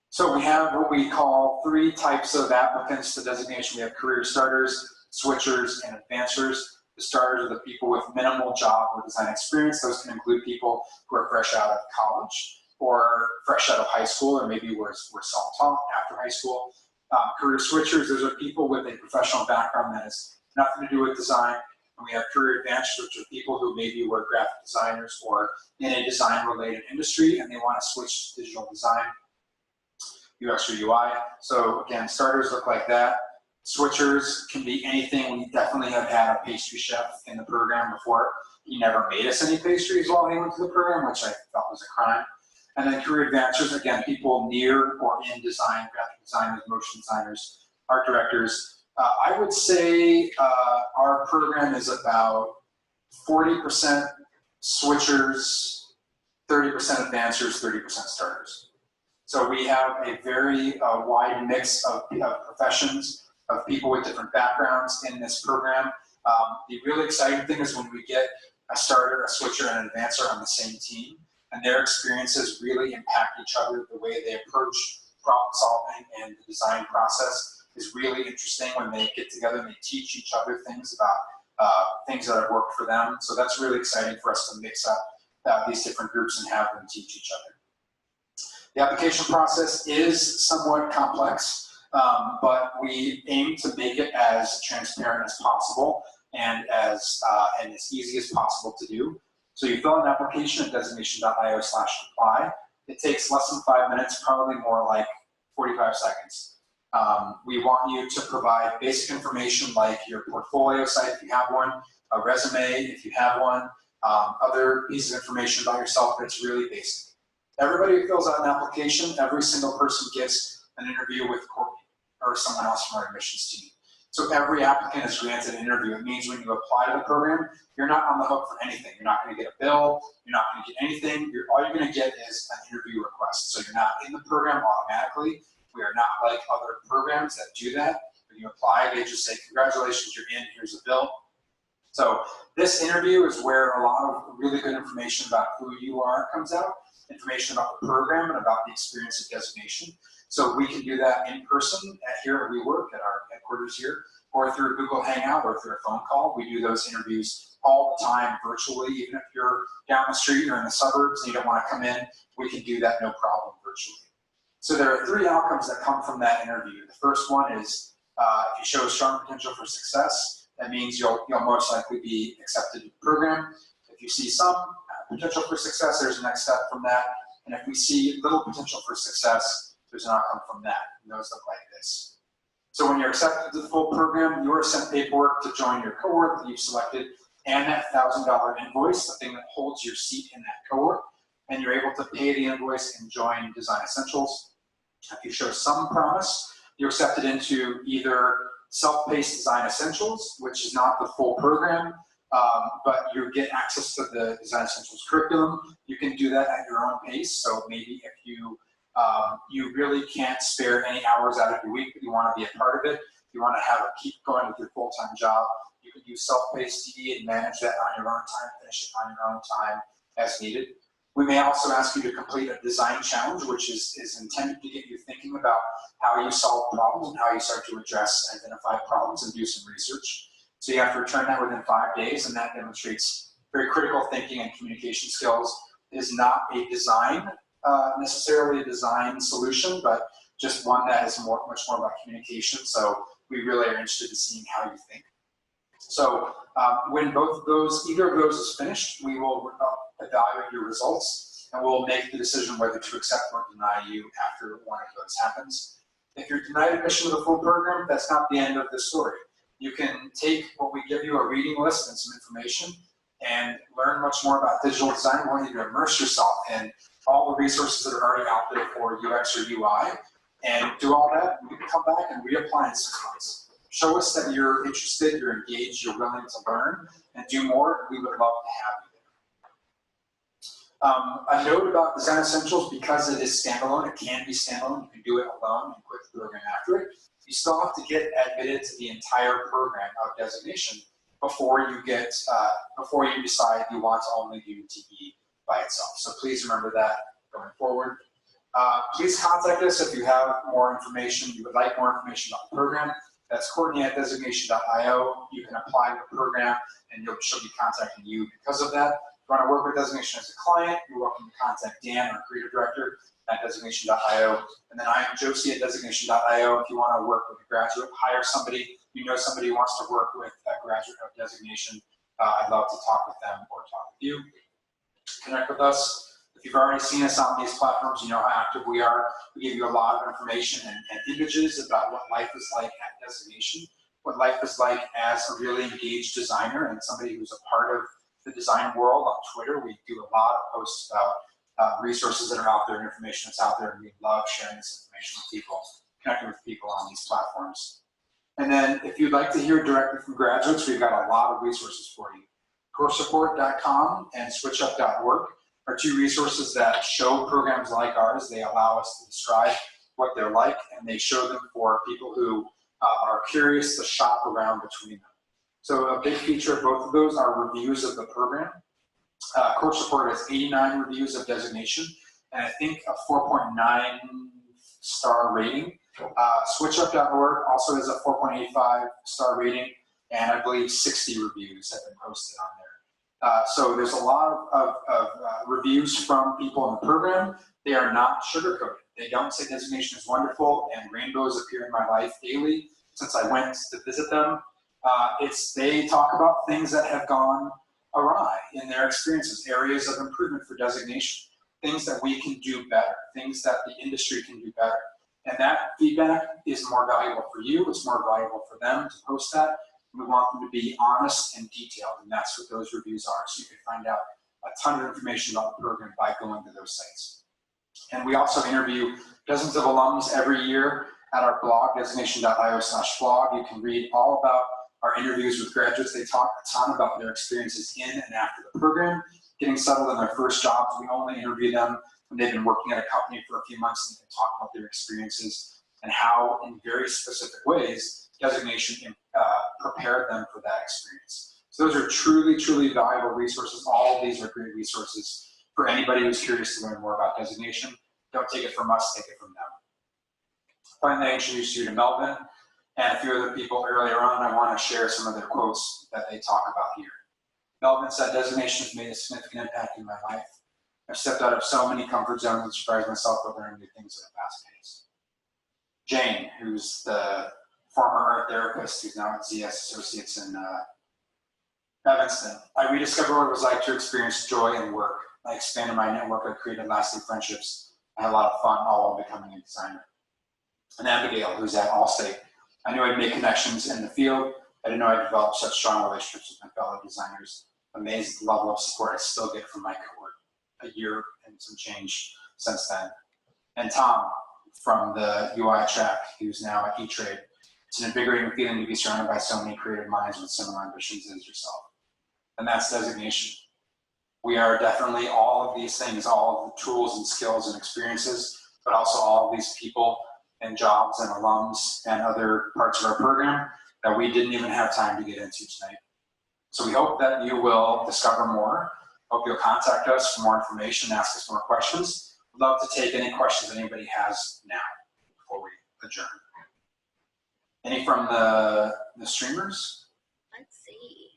So we have what we call 3 types of applicants to designation. We have career starters, switchers, and advancers. The starters are the people with minimal job or design experience. Those can include people who are fresh out of college or fresh out of high school, or maybe were self-taught after high school. Career switchers, those are people with a professional background that has nothing to do with design. And we have career advancers, which are people who maybe were graphic designers or in a design-related industry, and they want to switch to digital design, UX or UI. So again, starters look like that. Switchers can be anything. We definitely have had a pastry chef in the program before. He never made us any pastries while he went to the program, which I thought was a crime. And then career advancers, again, people near or in design, graphic designers, motion designers, art directors. I would say our program is about 40% switchers, 30% advancers, 30% starters. So we have a very wide mix of professions, of people with different backgrounds in this program. The really exciting thing is when we get a starter, a switcher, and an advancer on the same team, and their experiences really impact each other. The way they approach problem solving and the design process is really interesting when they get together and they teach each other things about things that have worked for them. So that's really exciting for us to mix up these different groups and have them teach each other. The application process is somewhat complex, but we aim to make it as transparent as possible and as easy as possible to do. So you fill out an application at designation.io/apply. It takes less than 5 minutes, probably more like 45 seconds. We want you to provide basic information like your portfolio site if you have one, a resume if you have one, other pieces of information about yourself that's really basic. Everybody who fills out an application, every single person gets an interview with Courtney or someone else from our admissions team. So every applicant is granted an interview. It means when you apply to the program, you're not on the hook for anything. You're not going to get a bill. You're not going to get anything. All you're going to get is an interview request. So you're not in the program automatically. We are not like other programs that do that. When you apply, they just say, congratulations, you're in, here's a bill. So this interview is where a lot of really good information about who you are comes out, information about the program and about the experience of designation. So we can do that in person here where we work at our headquarters here. or through Google Hangout or through a phone call. We do those interviews all the time virtually. Even if you're down the street or in the suburbs and you don't want to come in, we can do that no problem virtually. So there are 3 outcomes that come from that interview. The first one is if you show strong potential for success, that means you'll most likely be accepted to the program. If you see some potential for success, there's a next step from that. And if we see little potential for success, there's an outcome from that. And those look like this. So when you're accepted to the full program, you are sent paperwork to join your cohort that you've selected and that $1,000 invoice, the thing that holds your seat in that cohort. And you're able to pay the invoice and join Design Essentials. If you show some promise, you're accepted into either self-paced Design Essentials, which is not the full program, but you get access to the Design Essentials curriculum. You can do that at your own pace. So maybe if you really can't spare any hours out of your week, but you want to be a part of it, you want to keep going with your full-time job, you can use self-paced DD and manage that on your own time, finish it on your own time as needed. We may also ask you to complete a design challenge, which is intended to get you thinking about how you solve problems and how you start to address identified problems and do some research. So you have to return that within 5 days, and that demonstrates very critical thinking and communication skills. It is not a design, necessarily a design solution, but just one that is much more about communication. So we really are interested in seeing how you think. So when either of those is finished, we will evaluate your results, and we'll make the decision whether to accept or deny you after one of those happens. If you're denied admission to the full program, that's not the end of the story. You can take what we give you, a reading list and some information, and learn much more about digital design. We want you to immerse yourself in all the resources that are already out there for UX or UI, and do all that. You can come back and reapply in 6 months. Show us that you're interested, you're engaged, you're willing to learn and do more. We would love to have you there. A note about Design Essentials, because it is standalone, it can be standalone. You can do it alone and quit the program after it. You still have to get admitted to the entire program of designation before you decide you want to only do TE by itself. So please remember that going forward. Please contact us if you have more information, you would like more information about the program. That's Courtney@designation.io. You can apply to the program and she'll be contacting you because of that. If you want to work with Designation as a client, you're welcome to contact Dan, our creative director, at designation.io. And then I am Josie at designation.io. If you want to work with a graduate, hire somebody, you know somebody who wants to work with a graduate of Designation, I'd love to talk with them or talk with you. Connect with us. If you've already seen us on these platforms, you know how active we are. We give you a lot of information and images about what life is like at Designation, what life is like as a really engaged designer and somebody who's a part of the design world. On Twitter, we do a lot of posts about resources that are out there and information that's out there, and we love sharing this information with people, connecting with people on these platforms. And then if you'd like to hear directly from graduates, we've got a lot of resources for you. CourseSupport.com and SwitchUp.org are 2 resources that show programs like ours. They allow us to describe what they're like, and they show them for people who are curious to shop around between them. So a big feature of both of those are reviews of the program. CourseSupport has 89 reviews of Designation, and I think a 4.9 star rating. SwitchUp.org also has a 4.85 star rating, and I believe 60 reviews have been posted on there. So there's a lot of reviews from people in the program. They are not sugar-coated. They don't say Designation is wonderful and rainbows appear in my life daily since I went to visit them. They talk about things that have gone awry in their experiences, areas of improvement for Designation, things that we can do better, things that the industry can do better. And that feedback is more valuable for you. It's more valuable for them to post that. We want them to be honest and detailed, and that's what those reviews are. So you can find out a ton of information about the program by going to those sites. And we also interview dozens of alums every year at our blog, designation.io/blog. You can read all about our interviews with graduates. They talk a ton about their experiences in and after the program, getting settled in their first jobs. We only interview them when they've been working at a company for a few months, and they can talk about their experiences and how, in very specific ways, Designation prepared them for that experience. So those are truly, truly valuable resources. All of these are great resources for anybody who's curious to learn more about Designation. Don't take it from us, take it from them. Finally, I introduce you to Melvin. and a few other people earlier on. I want to share some of their quotes that they talk about here. Melvin said, designation has made a significant impact in my life. I've stepped out of so many comfort zones and surprised myself by learning new things at a fast pace. Jane, who's the former art therapist who's now at ZS Associates in Evanston. I rediscovered what it was like to experience joy in work. I expanded my network. I created lasting friendships. I had a lot of fun, all while becoming a designer. And Abigail, who's at Allstate. I knew I'd make connections in the field. I didn't know I'd develop such strong relationships with my fellow designers. Amazed the level of support I still get from my cohort. A year and some change since then. And Tom from the UI track, who's now at E-Trade. It's an invigorating feeling to be surrounded by so many creative minds with similar ambitions as yourself. And that's designation. We are definitely all of these things, all of the tools and skills and experiences, but also all of these people and jobs and alums and other parts of our program that we didn't even have time to get into tonight. So we hope that you will discover more. Hope you'll contact us for more information, ask us more questions. We'd love to take any questions anybody has now before we adjourn. Any from the streamers? Let's see.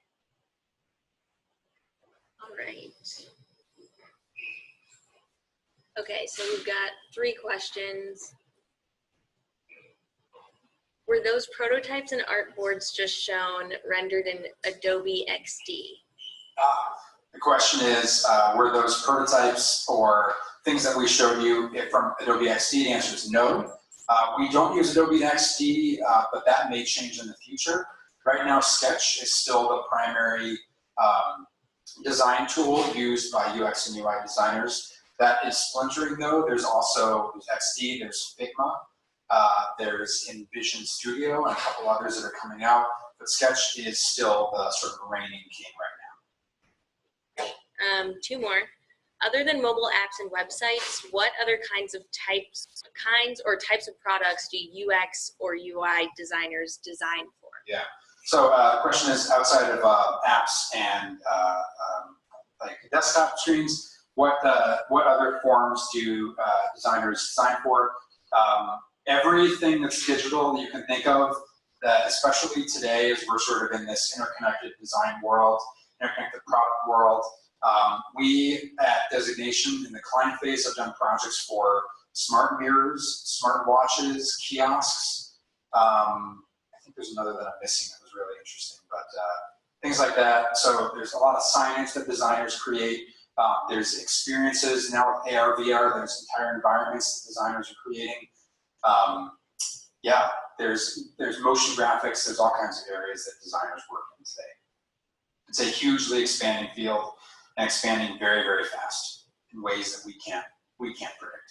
All right. Okay, so we've got 3 questions. Were those prototypes and artboards just shown rendered in Adobe XD? The question is, were those prototypes or things that we showed you from Adobe XD? The answer is no. We don't use Adobe XD, but that may change in the future. Right now, Sketch is still the primary design tool used by UX and UI designers. That is splintering though. There's XD, there's Figma, there's Envision Studio, and a couple others that are coming out. But Sketch is still the sort of reigning king right now. 2 more. Other than mobile apps and websites, what other kinds or types of products do UX or UI designers design for? Yeah. So the question is, outside of apps and like desktop screens, what other forms do designers design for? Everything that's digital that you can think of, that especially today as we're sort of in this interconnected design world, interconnected product world. We at Designation in the client phase have done projects for smart mirrors, smart watches, kiosks. I think there's another that I'm missing that was really interesting, but things like that. So there's a lot of signage that designers create. There's experiences now with AR, VR. There's entire environments that designers are creating. Yeah, there's motion graphics. There's all kinds of areas that designers work in today. It's a hugely expanding field and expanding very, very fast in ways that we can't predict.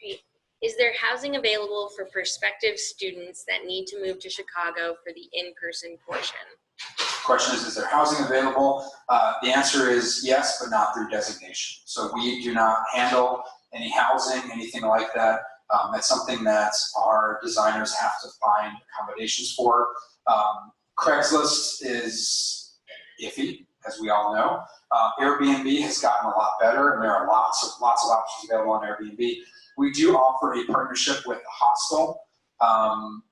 Great. Is there housing available for prospective students that need to move to Chicago for the in-person portion? The question is there housing available? The answer is yes, but not through designation. So we do not handle any housing, anything like that. That's something that our designers have to find accommodations for. Craigslist is iffy, as we all know. Airbnb has gotten a lot better, and there are lots of options available on Airbnb. We do offer a partnership with a hostel. I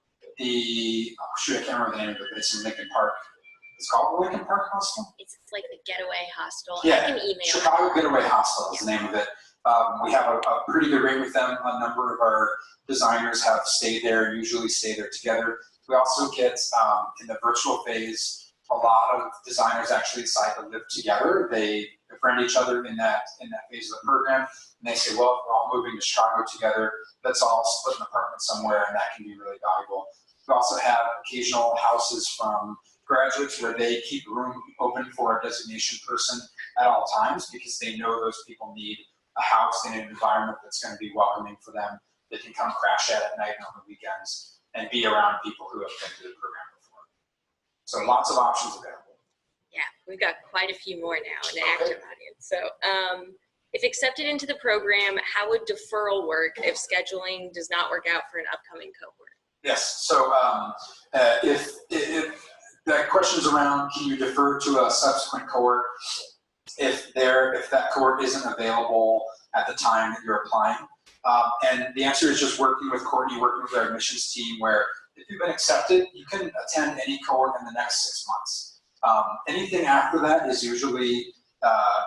can't remember the name of it, but it's in Lincoln Park. It's called the Lincoln Park Hostel? It's like the Getaway Hostel. Yeah, I can email Chicago Getaway Hostel is the name of it. We have a pretty good rate with them. A number of our designers have stayed there, usually stay there together. We also get, in the virtual phase, a lot of designers actually decide to live together. They befriend each other in that phase of the program, and they say, well, we're all moving to Chicago together. Let's all split an apartment somewhere, and that can be really valuable. We also have occasional houses from graduates where they keep a room open for a designation person at all times because they know those people need a house in an environment that's going to be welcoming for them. They can come crash at night and on the weekends and be around people who have been to the program before. So lots of options available. Yeah, we've got quite a few more now in the active audience. So if accepted into the program, how would deferral work if scheduling does not work out for an upcoming cohort? Yes, so if that question's around, can you defer to a subsequent cohort if that cohort isn't available at the time that you're applying? And the answer is just working with Courtney, working with our admissions team, where if you've been accepted, you can attend any cohort in the next 6 months. Anything after that is usually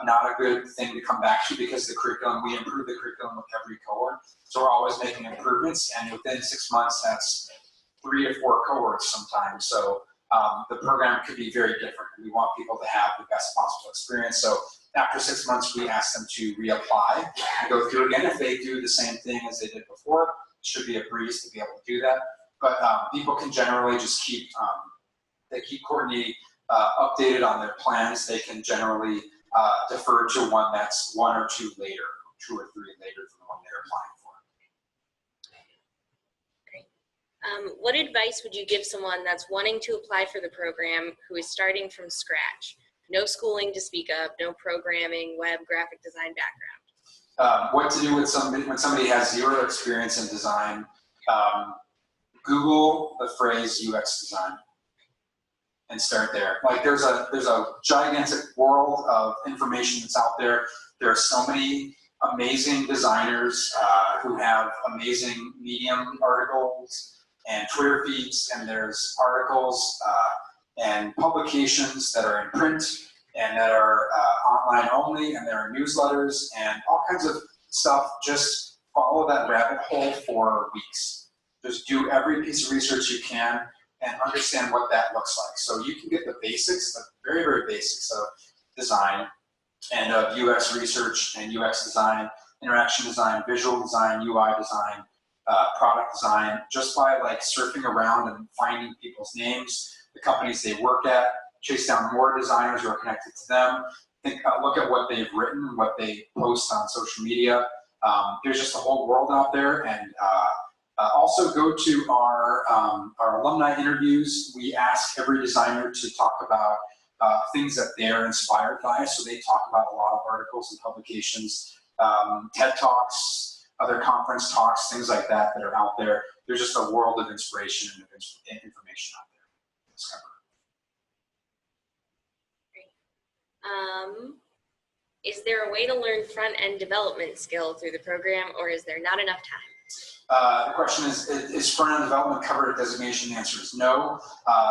not a good thing to come back to, because we improve the curriculum with every cohort. So we're always making improvements, and within 6 months, that's 3 to 4 cohorts sometimes. So the program could be very different. We want people to have the best possible experience. So after 6 months, we ask them to reapply and go through again. If they do the same thing as they did before, it should be a breeze to be able to do that. But people can generally just keep Courtney updated on their plans. They can generally defer to one that's 1 or 2 later, 2 or 3 later than the one they're applying for. What advice would you give someone that's wanting to apply for the program who is starting from scratch? No schooling to speak of, no programming, web, graphic design background. What to do with when somebody has 0 experience in design? Google the phrase UX design and start there. Like there's a gigantic world of information that's out there. There are so many amazing designers who have amazing Medium articles and Twitter feeds, and there's articles and publications that are in print and that are online only, and there are newsletters and all kinds of stuff. Just follow that rabbit hole for weeks. Just do every piece of research you can and understand what that looks like. So you can get the basics, the very, very basics of design and of UX research and UX design, interaction design, visual design, UI design, product design, just by like surfing around and finding people's names, the companies they work at, chase down more designers who are connected to them, look at what they've written, what they post on social media. There's just a whole world out there. And also go to our alumni interviews. We ask every designer to talk about things that they're inspired by. So they talk about a lot of articles and publications, TED Talks, other conference talks, things like that that are out there. There's just a world of inspiration and information out there to discover. Great. Is there a way to learn front-end development skill through the program, or is there not enough time? The question is front-end development covered at designation? The answer is no.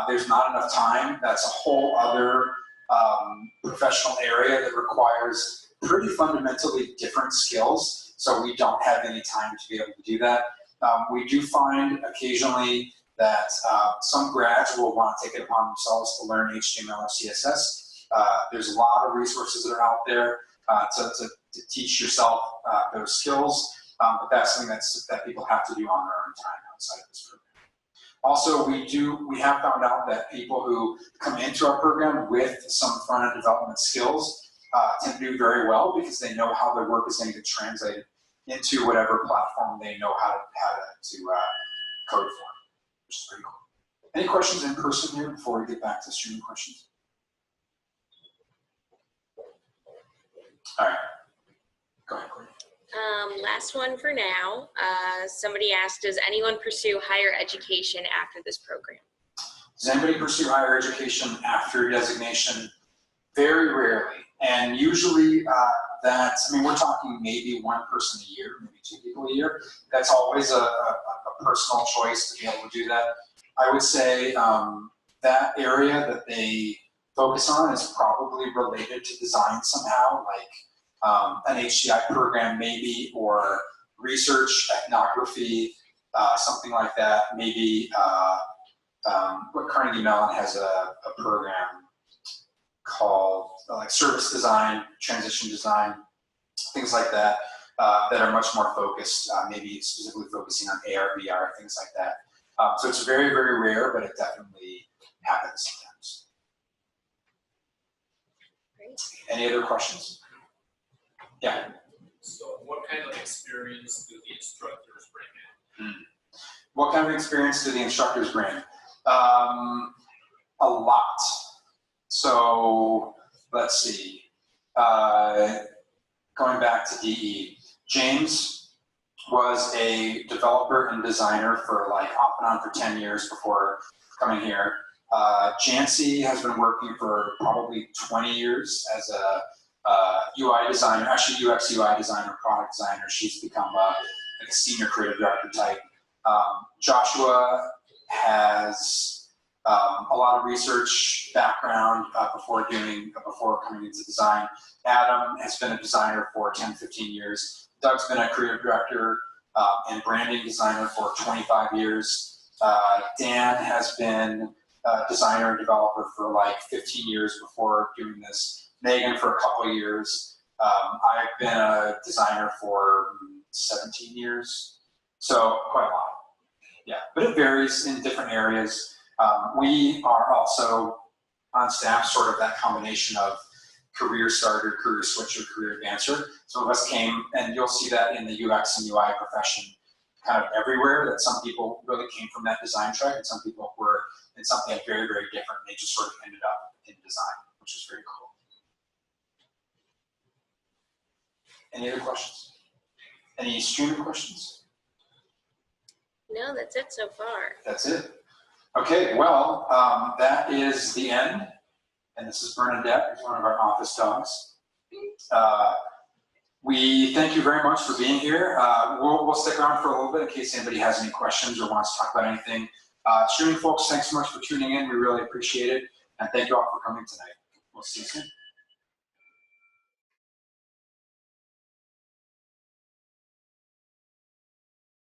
There's not enough time. That's a whole other professional area that requires pretty fundamentally different skills. So we don't have any time to be able to do that. We do find occasionally that some grads will want to take it upon themselves to learn HTML or CSS. There's a lot of resources that are out there to teach yourself those skills, but that's something that people have to do on their own time outside of this program. Also, we have found out that people who come into our program with some front-end development skills tend to do very well, because they know how their work is going to get translated into whatever platform they know how to code for, which is pretty cool. Any questions in person here before we get back to streaming questions? All right, go ahead, Courtney. Last one for now. Somebody asked, does anyone pursue higher education after this program? Does anybody pursue higher education after designation? Very rarely. And usually we're talking maybe 1 person a year, maybe 2 people a year. That's always a personal choice to be able to do that. I would say that area that they focus on is probably related to design somehow, like an HCI program maybe, or research, ethnography, something like that. Maybe what Carnegie Mellon has a program called like service design, transition design, things like that, that are much more focused, maybe specifically focusing on AR, VR, things like that. So it's very, very rare, but it definitely happens sometimes. Great. Any other questions? Yeah. So what kind of experience do the instructors bring in? What kind of experience do the instructors bring? A lot. So let's see. Going back to DE, James was a developer and designer for like off and on for 10 years before coming here. Jancy has been working for probably 20 years as a UI designer, actually UX UI designer, product designer. She's become like a senior creative director type. Joshua has a lot of research background before coming into design. Adam has been a designer for 10, 15 years. Doug's been a creative director and branding designer for 25 years. Dan has been a designer and developer for like 15 years before doing this. Megan for a couple of years. I've been a designer for 17 years, so quite a lot. Yeah, but it varies in different areas. We are also on staff sort of that combination of career starter, career switcher, career advancer. Some of us came, and you'll see that in the UX and UI profession kind of everywhere, that some people really came from that design track and some people were in something very, very different. They just sort of ended up in design, which is very cool. Any other questions? Any streaming questions? No, that's it so far. That's it. Okay, well, that is the end. And this is Bernadette, who's one of our office dogs. We thank you very much for being here. We'll stick around for a little bit in case anybody has any questions or wants to talk about anything. Streaming folks, thanks so much for tuning in. We really appreciate it. And thank you all for coming tonight. We'll see you soon.